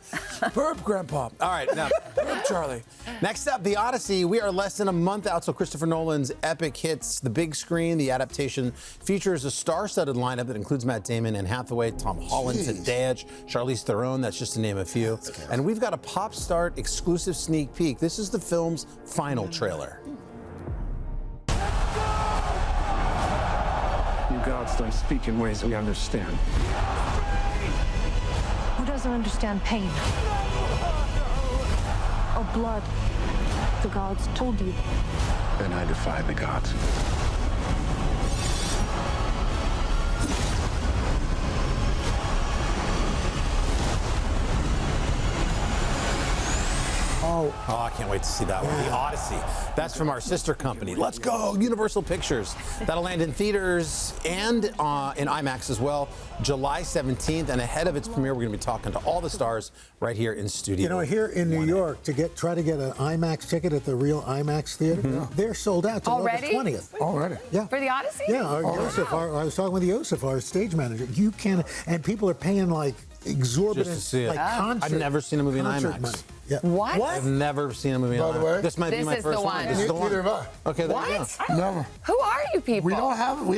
Burp, Grandpa. All right, now, Burp, Charlie. Next up, The Odyssey. We are less than a month out, so Christopher Nolan's epic hits the big screen. The adaptation features a star-studded lineup that includes Matt Damon, Anne Hathaway, Tom Holland, Zendaya, Charlize Theron. That's just to name a few. And we've got a Pop Start exclusive sneak peek. This is the film's final trailer. You gods don't speak in ways we understand. Who doesn't understand pain? Or blood? The gods told you. Then I defy the gods. Oh, I can't wait to see that one. The Odyssey. That's from our sister company. Let's go, Universal Pictures. That'll land in theaters and in IMAX as well, July 17th. And ahead of its premiere, we're going to be talking to all the stars right here in studio. You know, here in New York, try to get an IMAX ticket at the real IMAX theater, they're sold out till August 20th. Already? Yeah. For the Odyssey? Yeah, Yosef, I was talking with Yosef, our stage manager. You can, and people are paying like exorbitant, Just to see it. like concert. I've never seen a movie in IMAX. Money. Yeah. What? I've never seen a movie in IMAX. By the way, this might be my is first the one. This is the one. Neither have I. Okay, there you go. What? Never. Who are you people? We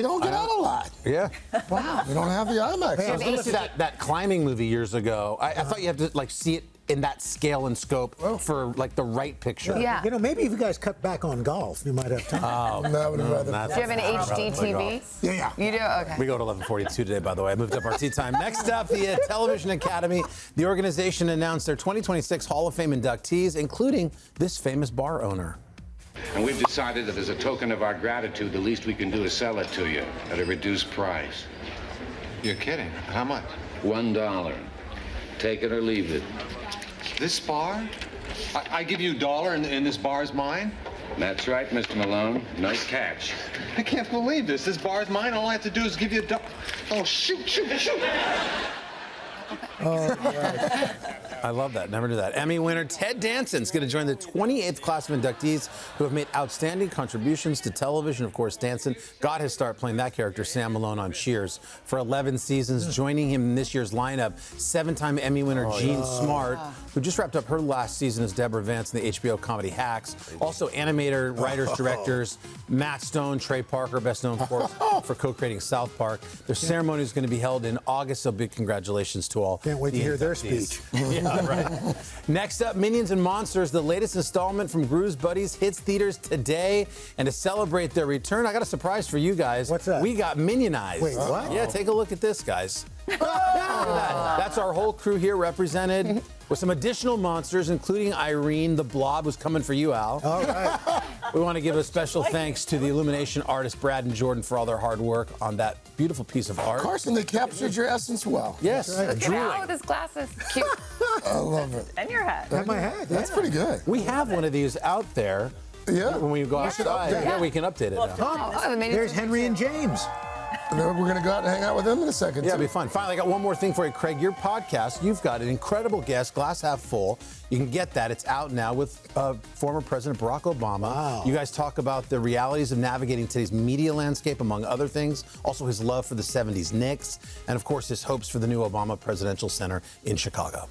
don't get out a lot. Yeah. Wow. We don't have the IMAX. I was going to see that climbing movie years ago. I thought you had to like see it in that scale and scope for like the right picture. Yeah. You know, maybe if you guys cut back on golf, you might have time. Oh, No, I would rather. Do you have an HD TV? Yeah. You do? Okay. We go to 11:42 today, by the way. I moved up our tea time. Next up, the Television Academy. The organization announced their 2026 Hall of Fame inductees, including this famous bar owner. And we've decided that as a token of our gratitude, the least we can do is sell it to you at a reduced price. You're kidding. How much? $1. Take it or leave it. This bar? I give you $1 and this bar's mine? That's right, Mr. Malone. No catch. I can't believe this. This bar's mine. All I have to do is give you $1. Oh, shoot. I love that. Never knew that. Emmy winner Ted Danson's going to join the 28th class of inductees who have made outstanding contributions to television. Of course, Danson got his start playing that character, Sam Malone, on Cheers for 11 seasons. Joining him in this year's lineup, 7-time Emmy winner Jean Smart, who just wrapped up her last season as Deborah Vance in the HBO comedy Hacks. Also, animator, writers, directors, Matt Stone, Trey Parker, best known, of course, for co-creating South Park. Their ceremony is going to be held in August, so big congratulations to all. Can't wait to hear their speech. Yeah, right. Next up, Minions and Monsters, the latest installment from Gru's Buddies, hits theaters today. And to celebrate their return, I got a surprise for you guys. What's that? We got Minionized. Wait, what? Yeah, take a look at this, guys. Look at that. That's our whole crew here represented with some additional monsters, including Irene the Blob, who's coming for you, Al. All right. We want to give a special thanks to the illumination artists Brad and Jordan for all their hard work on that beautiful piece of art. Carson, they captured your essence well. Yes, Look at Al with his glasses. Cute. I love it. And your hat. That's my hat. That's pretty good. We have one of these out there. Yeah. When we go outside, yeah, we can update it now. There's Henry and James. We're going to go out and hang out with them in a second. Yeah, too. it'll be fun. Finally, I got one more thing for you, Craig. Your podcast, you've got an incredible guest, Glass Half Full. You can get that. It's out now with former President Barack Obama. Wow. You guys talk about the realities of navigating today's media landscape, among other things. Also, his love for the 70s Knicks. And, of course, his hopes for the new Obama Presidential Center in Chicago.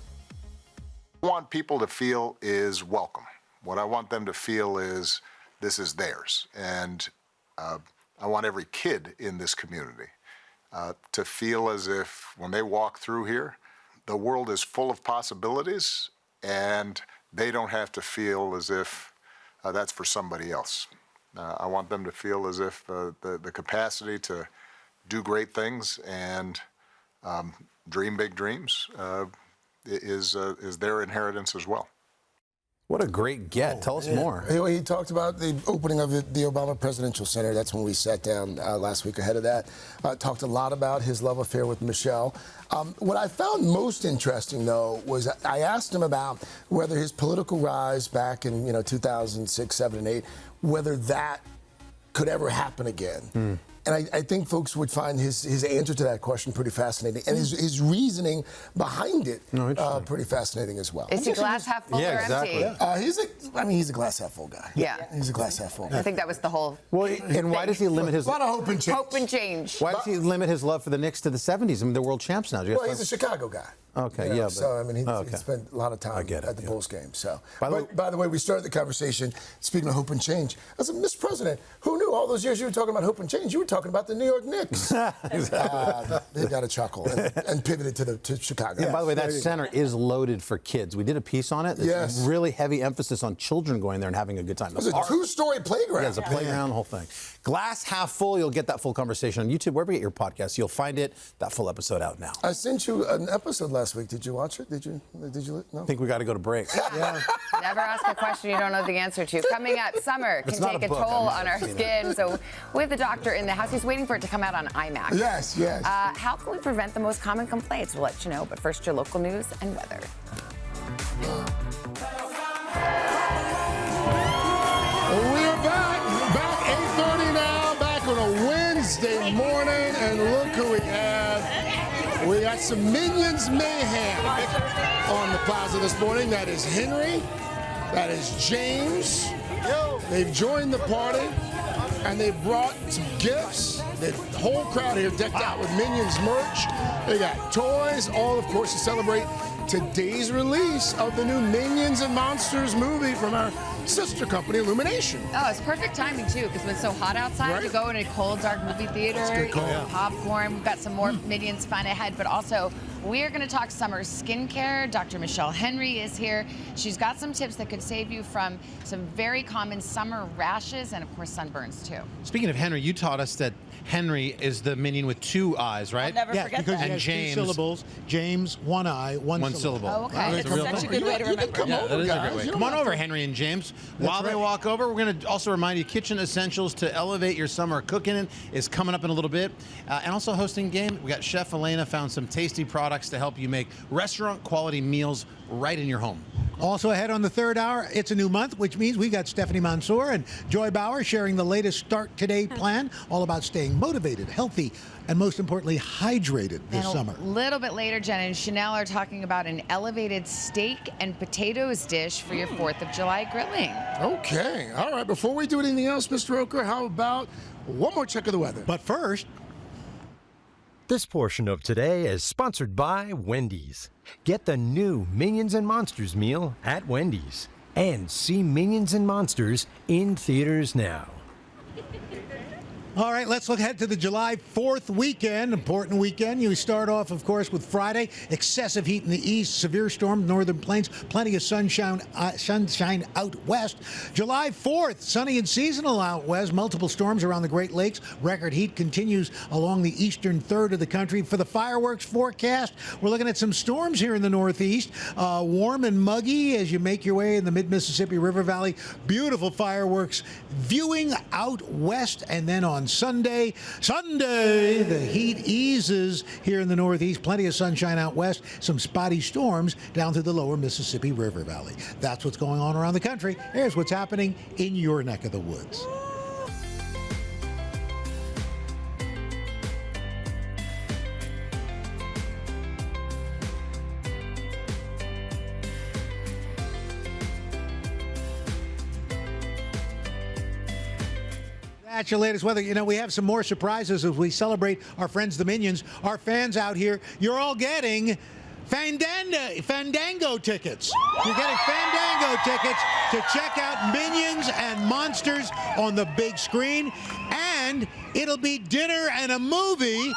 What I want people to feel is welcome. What I want them to feel is this is theirs. And I want every kid in this community to feel as if when they walk through here, the world is full of possibilities and they don't have to feel as if that's for somebody else. I want them to feel as if the capacity to do great things and dream big dreams is their inheritance as well. What a great get. Tell us more. He talked about the opening of the Obama Presidential Center. That's when we sat down last week ahead of that. Talked a lot about his love affair with Michelle. What I found most interesting, though, was I asked him about whether his political rise back in 2006, 7, and 8, whether that could ever happen again. And I think folks would find his answer to that question pretty fascinating, and his reasoning behind it pretty fascinating as well. Is he glass half full or empty? He's a glass half full guy. Yeah. He's a glass half full. I think that was the whole. Well, and why does he limit his? A lot of hope and change. Hope and change. Why does he limit his love for the Knicks to the 70s? I mean, they're world champs now. Well, he's a Chicago guy. Okay, But, so, he spent a lot of time at the Bulls game. So, by the way, we started the conversation speaking of hope and change. I said, Mr. President, who knew all those years you were talking about hope and change? You were talking about the New York Knicks. They got a chuckle and pivoted to Chicago. Yeah, by the way, that center is loaded for kids. We did a piece on it. There's really heavy emphasis on children going there and having a good time. It was a two-story playground. Yeah, it's a playground, the whole thing. Glass half full. You'll get that full conversation on YouTube, wherever you get your podcasts. You'll find it. That full episode out now. I sent you an episode last week. Did you watch it? Did you? No? I think we got to go to break. Never ask a question you don't know the answer to. Coming up, summer can take a toll on our skin. So we have the doctor in the house. He's waiting for it to come out on IMAX. Yes. How can we prevent the most common complaints? We'll let you know. But first, your local news and weather. We're back 8:30 now, back on a Wednesday morning, and look who we have. We got some Minions mayhem on the plaza this morning. That is Henry, that is James. They've joined the party, and they brought some gifts. The whole crowd here decked out with Minions merch. They got toys, all, of course, to celebrate today's release of the new Minions and Monsters movie from our sister company, Illumination. Oh, it's perfect timing, too, because when it's so hot outside, to go in a cold, dark movie theater, eat popcorn. We've got some more Minions fun ahead, but also we're going to talk summer skincare. Dr. Michelle Henry is here. She's got some tips that could save you from some very common summer rashes and, of course, sunburns, too. Speaking of Henry, you taught us that Henry is the Minion with two eyes, right? I'll never forget because that. he has James, 2 syllables. James, 1 eye, 1 syllable. Oh, okay. That's such a good way to remember. Come on over, Henry and James. While they walk over, we're going to also remind you kitchen essentials to elevate your summer cooking is coming up in a little bit. And also hosting game, we got Chef Elena found some tasty products to help you make restaurant quality meals right in your home. Also ahead on the 3rd hour, it's a new month, which means we've got Stephanie Mansour and Joy Bauer sharing the latest Start Today plan, all about staying motivated, healthy, and most importantly, hydrated this summer. A little bit later, Jen and Chanel are talking about an elevated steak and potatoes dish for your 4th of July grilling. Okay. All right. Before we do anything else, Mr. Roker, how about one more check of the weather? But first, this portion of Today is sponsored by Wendy's. Get the new Minions and Monsters meal at Wendy's. And see Minions and Monsters in theaters now. All right, let's look ahead to the July 4th weekend. Important weekend. You start off, of course, with Friday. Excessive heat in the east, severe storm, northern plains, plenty of sunshine out west. July 4th, sunny and seasonal out west. Multiple storms around the Great Lakes. Record heat continues along the eastern third of the country. For the fireworks forecast, we're looking at some storms here in the northeast. Warm and muggy as you make your way in the mid-Mississippi River Valley. Beautiful fireworks viewing out west, and then on on Sunday. Sunday, the heat eases here in the Northeast. Plenty of sunshine out west. Some spotty storms down through the lower Mississippi River Valley. That's what's going on around the country. Here's what's happening in your neck of the woods. That's your latest weather. You know, we have some more surprises as we celebrate our friends, the Minions. Our fans out here, you're all getting Fandango tickets. You're getting Fandango tickets to check out Minions and Monsters on the big screen. And it'll be dinner and a movie.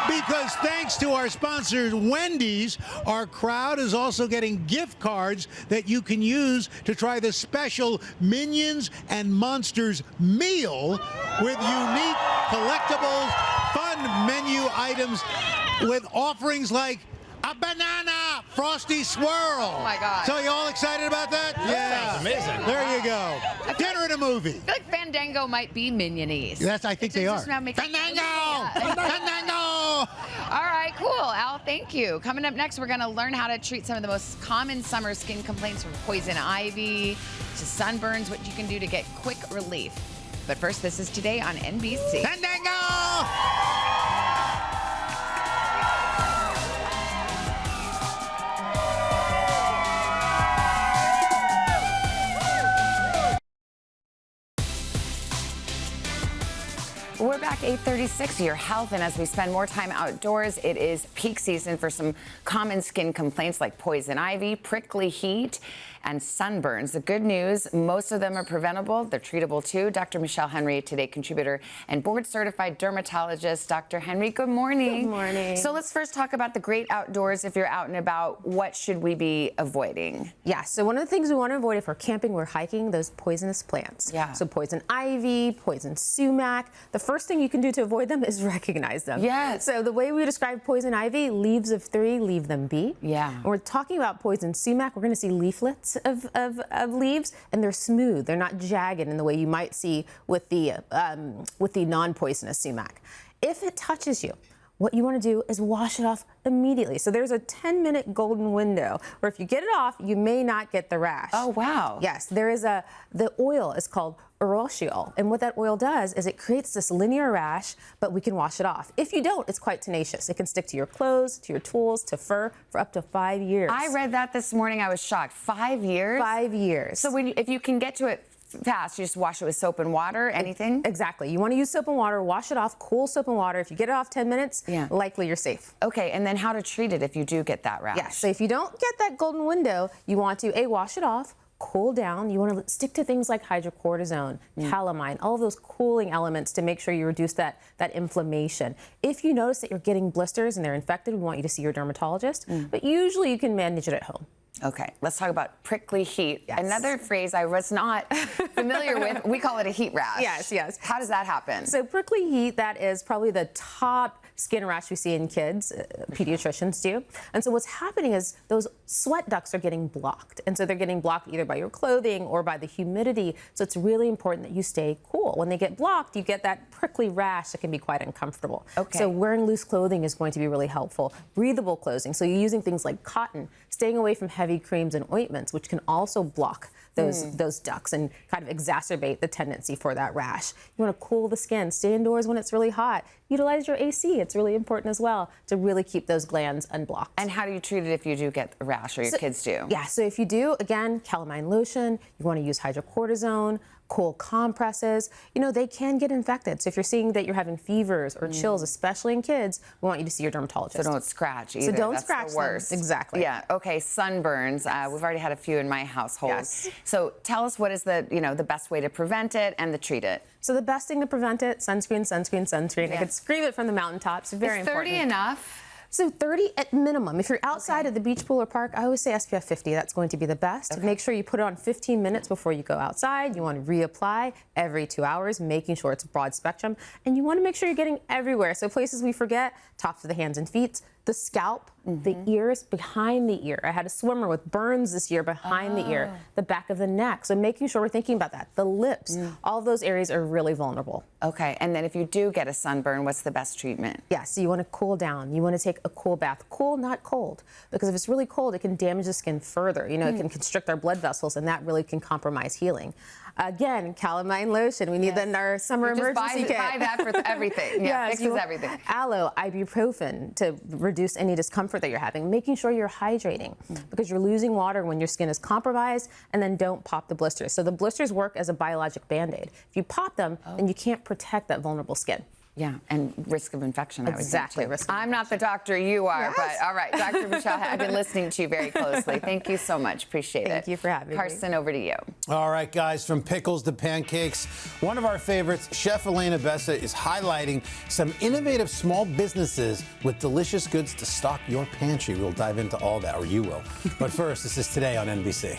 Because thanks to our sponsors, Wendy's, our crowd is also getting gift cards that you can use to try the special Minions and Monsters meal with unique collectibles, fun menu items with offerings like a banana frosty swirl. Oh my God. So you all excited about that? Yeah. Sounds amazing. There you go. Dinner and a movie. I feel like Fandango might be Minion-ese. That's, I think they are. Fandango! Fandango! All right, cool. Al, thank you. Coming up next, we're going to learn how to treat some of the most common summer skin complaints from poison ivy to sunburns, what you can do to get quick relief. But first, this is Today on NBC. Fandango! We're back 8:36, your health, and as we spend more time outdoors, it is peak season for some common skin complaints like poison ivy, prickly heat, and sunburns. The good news, most of them are preventable. They're treatable too. Dr. Michelle Henry, Today contributor and board-certified dermatologist. Dr. Henry, good morning. Good morning. So let's first talk about the great outdoors. If you're out and about, what should we be avoiding? Yeah, so one of the things we want to avoid if we're camping or hiking, those poisonous plants. Yeah. So poison ivy, poison sumac. The first thing you can do to avoid them is recognize them. Yes. So the way we describe poison ivy, leaves of 3, leave them be. Yeah. When we're talking about poison sumac, we're going to see leaflets of leaves, and they're smooth. They're not jagged in the way you might see with the non-poisonous sumac. If it touches you, what you want to do is wash it off immediately. So there's a 10-minute golden window where if you get it off, you may not get the rash. Oh, wow. Yes, the oil is called urushiol, and what that oil does is it creates this linear rash, but we can wash it off. If you don't, it's quite tenacious. It can stick to your clothes, to your tools, to fur for up to 5 years. I read that this morning. I was shocked. 5 years? 5 years. So if you can get to it fast, you just wash it with soap and water, anything? Exactly. You want to use soap and water, wash it off, cool soap and water. If you get it off 10 minutes, likely you're safe. Okay, and then how to treat it if you do get that rash? Yeah, so if you don't get that golden window, you want to, wash it off, cool down. You want to stick to things like hydrocortisone, calamine, all of those cooling elements to make sure you reduce that inflammation. If you notice that you're getting blisters and they're infected, we want you to see your dermatologist, but usually you can manage it at home. Okay, let's talk about prickly heat. Yes. Another phrase I was not familiar with. We call it a heat rash. Yes, yes. How does that happen? So prickly heat, that is probably the top skin rash we see in kids, pediatricians do. And so what's happening is those sweat ducts are getting blocked. And so they're getting blocked either by your clothing or by the humidity. So it's really important that you stay cool. When they get blocked, you get that prickly rash that can be quite uncomfortable. Okay. So wearing loose clothing is going to be really helpful. Breathable clothing, so you're using things like cotton, staying away from heavy creams and ointments, which can also block those ducts and kind of exacerbate the tendency for that rash. You want to cool the skin, stay indoors when it's really hot. Utilize your AC. It's really important as well to really keep those glands unblocked. And how do you treat it if you do get a rash or your kids do? Yeah, so if you do, again, calamine lotion, you want to use hydrocortisone, cold compresses, they can get infected. So if you're seeing that you're having fevers or chills, especially in kids, we want you to see your dermatologist. So don't scratch either. So don't That's scratch the worst. them. Exactly. Yeah. Okay. Sunburns. We've already had a few in my household. Yes. So tell us what is the best way to prevent it and to treat it. So the best thing to prevent it, sunscreen, sunscreen, sunscreen. Yeah. I could scream it from the mountaintops. Very Is 30 important. enough? So 30 at minimum. If you're outside of the beach, pool, or park, I always say SPF 50. That's going to be the best. Okay. Make sure you put it on 15 minutes before you go outside. You want to reapply every 2 hours, making sure it's broad spectrum. And you want to make sure you're getting everywhere. So places we forget, tops of the hands and feet, the scalp, the ears, behind the ear. I had a swimmer with burns this year behind the ear, the back of the neck. So making sure we're thinking about that. The lips, all those areas are really vulnerable. Okay, and then if you do get a sunburn, what's the best treatment? Yeah, so you want to cool down. You want to take a cool bath. Cool, not cold. Because if it's really cold, it can damage the skin further. You know, it can constrict our blood vessels, and that really can compromise healing. Again, calamine lotion. We need that in our summer emergency kit. Buy that for everything. Yeah, Yes, fixes everything. Aloe, ibuprofen to reduce any discomfort that you're having. Making sure you're hydrating because you're losing water when your skin is compromised, and then don't pop the blisters. So the blisters work as a biologic Band-Aid. If you pop them, then you can't protect that vulnerable skin. Yeah, and risk of infection, Exactly, I would think, too. risk of I'm not the doctor you are, but all right, Dr. Michelle, I've been listening to you very closely. Thank you so much. Appreciate it. Thank you for having me. Carson, over to you. All right, guys, from pickles to pancakes, one of our favorites, Chef Elena Bessa, is highlighting some innovative small businesses with delicious goods to stock your pantry. We'll dive into all that, or you will. But first, this is Today on NBC.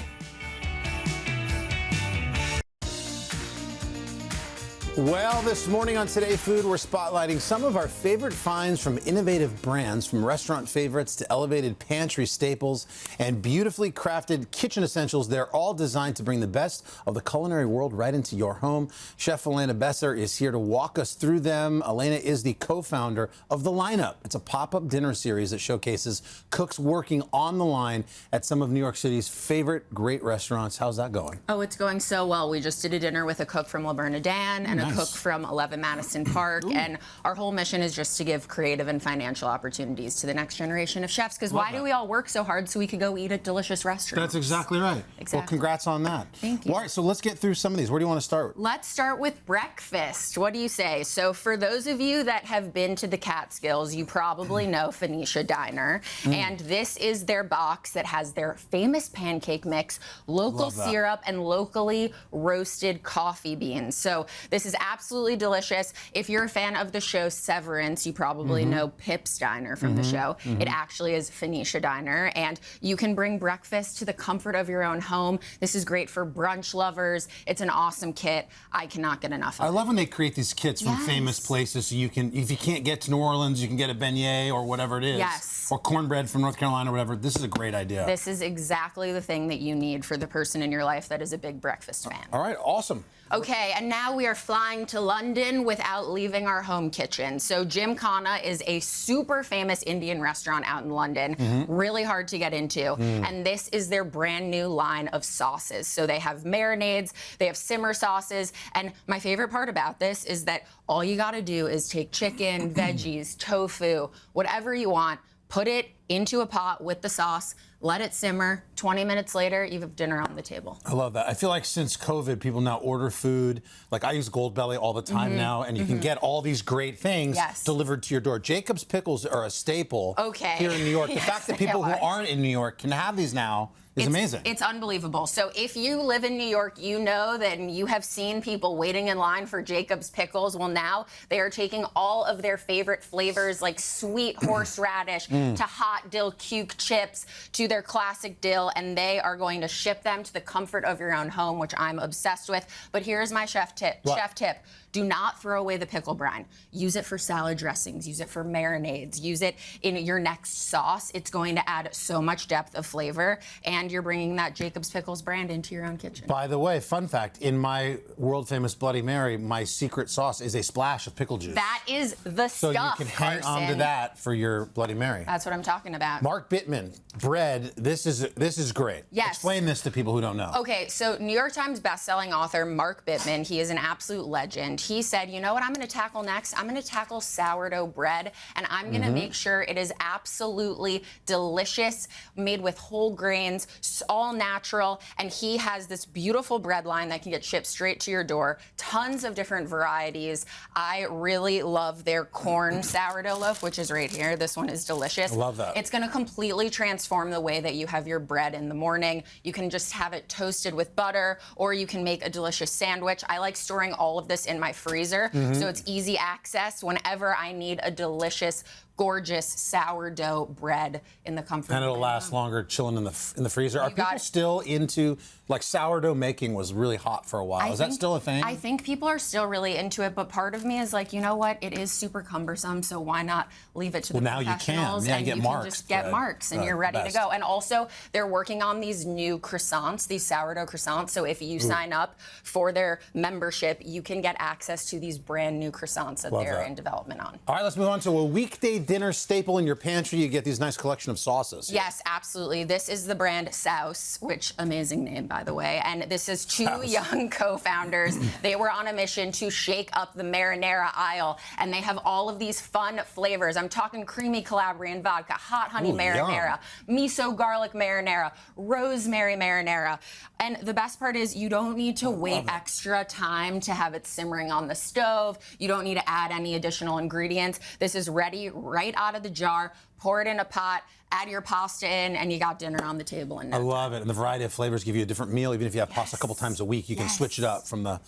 Well, this morning on Today Food, we're spotlighting some of our favorite finds from innovative brands, from restaurant favorites to elevated pantry staples and beautifully crafted kitchen essentials. They're all designed to bring the best of the culinary world right into your home. Chef Elena Besser is here to walk us through them. Elena is the co-founder of The Lineup. It's a pop-up dinner series that showcases cooks working on the line at some of New York City's favorite great restaurants. How's that going? Oh, it's going so well. We just did a dinner with a cook from Le Bernardin and a cook from 11 Madison Park. And our whole mission is just to give creative and financial opportunities to the next generation of chefs. Because why do we all work so hard so we could go eat at delicious restaurants? That's exactly right. Exactly. Well, congrats on that. Thank you. All right, so let's get through some of these. Where do you want to start? Let's start with breakfast. What do you say? So for those of you that have been to the Catskills, you probably know Phoenicia Diner. And this is their box that has their famous pancake mix, local syrup, and locally roasted coffee beans. So this is absolutely delicious. If you're a fan of the show Severance, you probably know Pip's Diner from the show. It actually is Phoenicia Diner, and you can bring breakfast to the comfort of your own home. This is great for brunch lovers. It's an awesome kit. I cannot get enough of it. I love when they create these kits from famous places, so you can, if you can't get to New Orleans, you can get a beignet or whatever it is. Yes. Or cornbread from North Carolina or whatever. This is a great idea. This is exactly the thing that you need for the person in your life that is a big breakfast fan. All right, awesome. Okay, and now we are flying to London without leaving our home kitchen. So Gymkhana is a super famous Indian restaurant out in London, really hard to get into. And this is their brand new line of sauces. So they have marinades, they have simmer sauces. And my favorite part about this is that all you gotta do is take chicken, veggies, tofu, whatever you want, put it into a pot with the sauce, let it simmer. 20 minutes later, you have dinner on the table. I love that. I feel like since COVID, people now order food. Like I use Goldbelly all the time now, and you can get all these great things delivered to your door. Jacob's pickles are a staple here in New York. The fact that people who aren't in New York can have these now is amazing. It's unbelievable. So if you live in New York, you know that you have seen people waiting in line for Jacob's pickles. Well, now they are taking all of their favorite flavors like sweet horseradish to hot dill cuke chips to their classic dill, and they are going to ship them to the comfort of your own home, which I'm obsessed with. But here's my chef tip. Chef tip. Do not throw away the pickle brine. Use it for salad dressings. Use it for marinades. Use it in your next sauce. It's going to add so much depth of flavor, and you're bringing that Jacob's Pickles brand into your own kitchen. By the way, fun fact, in my world-famous Bloody Mary, my secret sauce is a splash of pickle juice. That is the so stuff, you can hang on to that for your Bloody Mary. That's what I'm talking about. Mark Bittman, bread, this is great. Yes. Explain this to people who don't know. Okay, so New York Times bestselling author Mark Bittman, he is an absolute legend. He said, you know what I'm going to tackle next? I'm going to tackle sourdough bread, and I'm going to make sure it is absolutely delicious, made with whole grains, all natural, and he has this beautiful bread line that can get shipped straight to your door. Tons of different varieties. I really love their corn sourdough loaf, which is right here. This one is delicious. I love that. It's going to completely transform the way that you have your bread in the morning. You can just have it toasted with butter, or you can make a delicious sandwich. I like storing all of this in my freezer, so it's easy access whenever I need a delicious, gorgeous sourdough bread in the comfort. And it'll last longer chilling in the freezer. Are people still into Like sourdough making was really hot for a while. Is that still a thing? I think people are still really into it, but part of me is like, you know what? It is super cumbersome, so why not leave it to the now you can. professionals? Yeah, and get you marks. can just get marks, and you're ready to go. And also, they're working on these new croissants, these sourdough croissants. So if you sign up for their membership, you can get access to these brand new croissants that they're in development on. All right, let's move on to a weekday dinner staple in your pantry. You get these nice collection of sauces. Yes, absolutely. This is the brand Souse, which amazing name, by the way. And this is two young co-founders. They were on a mission to shake up the marinara aisle, and they have all of these fun flavors. I'm talking creamy Calabrian vodka, hot honey marinara, miso garlic marinara, rosemary marinara. And the best part is you don't need to wait extra time to have it simmering on the stove. You don't need to add any additional ingredients. This is ready right out of the jar. Pour it in a pot, add your pasta in, and you got dinner on the table. I love it. And the variety of flavors give you a different meal. Even if you have pasta a couple times a week, you can switch it up from the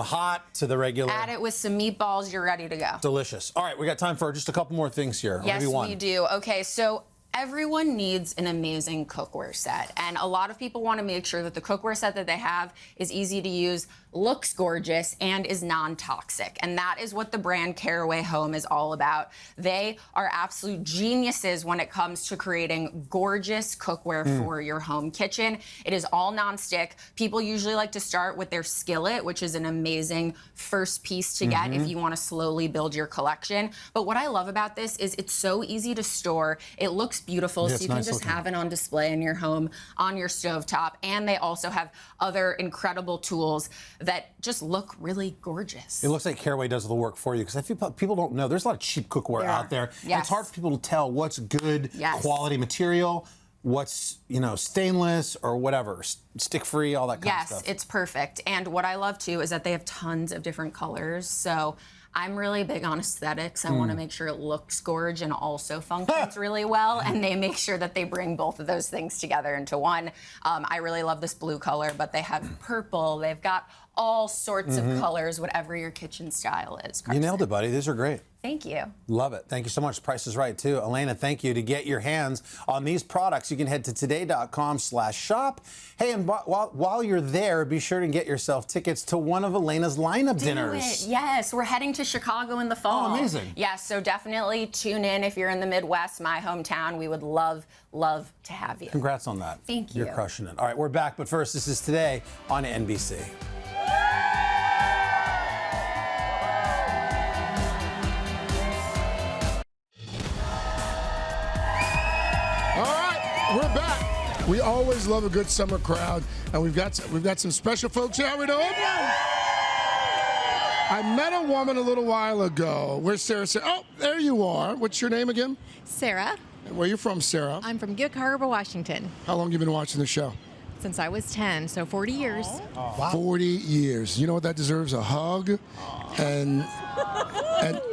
hot to the regular. Add it with some meatballs, you're ready to go. Delicious. All right, we got time for just a couple more things here. Yes, maybe one. we do. Okay, so everyone needs an amazing cookware set, and a lot of people want to make sure that the cookware set that they have is easy to use, looks gorgeous, and is non-toxic. And that is what the brand Caraway Home is all about. They are absolute geniuses when it comes to creating gorgeous cookware for your home kitchen. It is all non-stick. People usually like to start with their skillet, which is an amazing first piece to get if you want to slowly build your collection. But what I love about this is it's so easy to store. It looks beautiful, so you can just have it on display in your home, on your stovetop. And they also have other incredible tools that just look really gorgeous. It looks like Caraway does the work for you, because I feel people don't know. There's a lot of cheap cookware out there. And it's hard for people to tell what's good quality material, what's, stainless or whatever, stick-free, all that kind of stuff. Yes, it's perfect. And what I love, too, is that they have tons of different colors. So I'm really big on aesthetics. I want to make sure it looks gorgeous and also functions really well. And they make sure that they bring both of those things together into one. I really love this blue color, but they have purple. They've got all sorts of colors, whatever your kitchen style is. You nailed it, buddy. These are great. Thank you. Love it. Thank you so much. Price is Right, too. Elena, thank you. To get your hands on these products, you can head to today.com/shop. Hey, and while you're there, be sure to get yourself tickets to one of Elena's lineup dinners. Yes, we're heading to Chicago in the fall. Oh, amazing. Yes, so definitely tune in if you're in the Midwest, my hometown. We would love to have you. Congrats on that. Thank you. You're crushing it. All right, we're back, but first, this is Today on NBC. We're back. We always love a good summer crowd, and we've got some special folks here. How we doing? I met a woman a little while ago. Where's Sarah? Oh, there you are. What's your name again? Sarah. And where are you from, Sarah? I'm from Gig Harbor, Washington. How long have you been watching the show? Since I was 10, so 40 years. Oh. Wow. 40 years. You know what that deserves? A hug and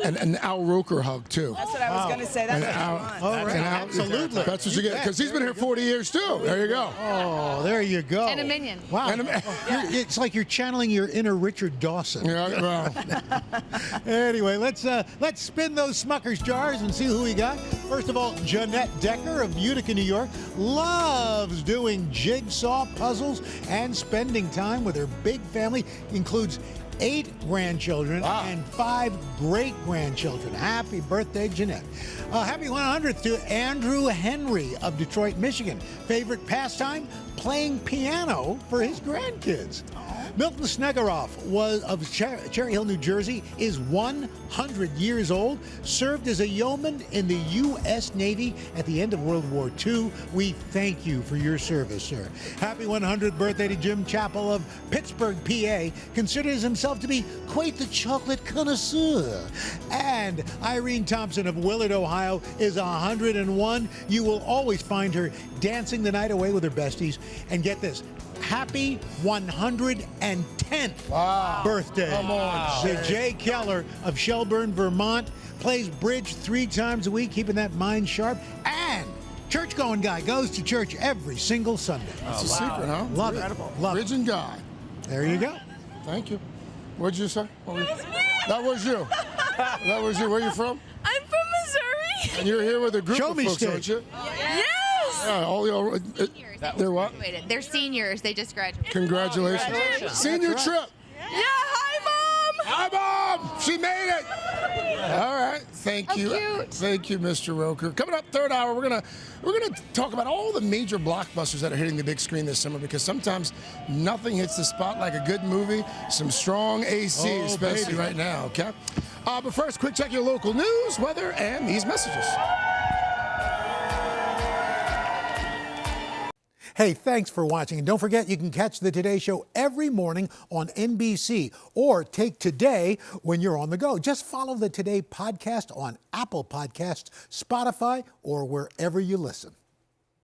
an Al Roker hug, too. That's what I was going to say. That's what I want. All right. Absolutely. That's what you get, because he's been here 40 years, too. There you go. Oh, there you go. And a minion. Wow. It's like you're channeling your inner Richard Dawson. Yeah, well. Anyway, let's spin those Smucker's jars and see who we got. First of all, Jeanette Decker of Utica, New York, loves doing jigsaw puzzles and spending time with her big family. Includes 8 grandchildren and 5 great-grandchildren. Happy birthday, Jeanette. Happy 100th to Andrew Henry of Detroit, Michigan. Favorite pastime? Playing piano for his grandkids. Milton Snegaroff of Cherry Hill, New Jersey, is 100 years old, served as a yeoman in the U.S. Navy at the end of World War II. We thank you for your service, sir. Happy 100th birthday to Jim Chappell of Pittsburgh, PA, considers himself to be quite the chocolate connoisseur. And Irene Thompson of Willard, Ohio, is 101. You will always find her dancing the night away with her besties. And get this, happy 110th birthday. Come on, to Jay Keller of Shelburne, Vermont. Plays bridge 3 times a week, keeping that mind sharp. And church-going guy goes to church every single Sunday. That's a secret, huh? Love it. Love Bridge and guy. There you go. Thank you. What'd you say? That was you. That was you. Where are you from? I'm from Missouri. And you're here with a group of folks, aren't you? Yes. Yeah, all your, they're what? They're seniors. They just graduated. Congratulations. Senior trip. Yeah, hi, Mom! Hi, Mom! She made it! All right, thank you. cute. Thank you, Mr. Roker. Coming up, third hour, we're gonna talk about all the major blockbusters that are hitting the big screen this summer, because sometimes nothing hits the spot like a good movie, some strong AC, especially right now, okay? But first, quick check your local news, weather, and these messages. Hey, thanks for watching. And don't forget, you can catch the Today Show every morning on NBC or take Today when you're on the go. Just follow the Today podcast on Apple Podcasts, Spotify, or wherever you listen.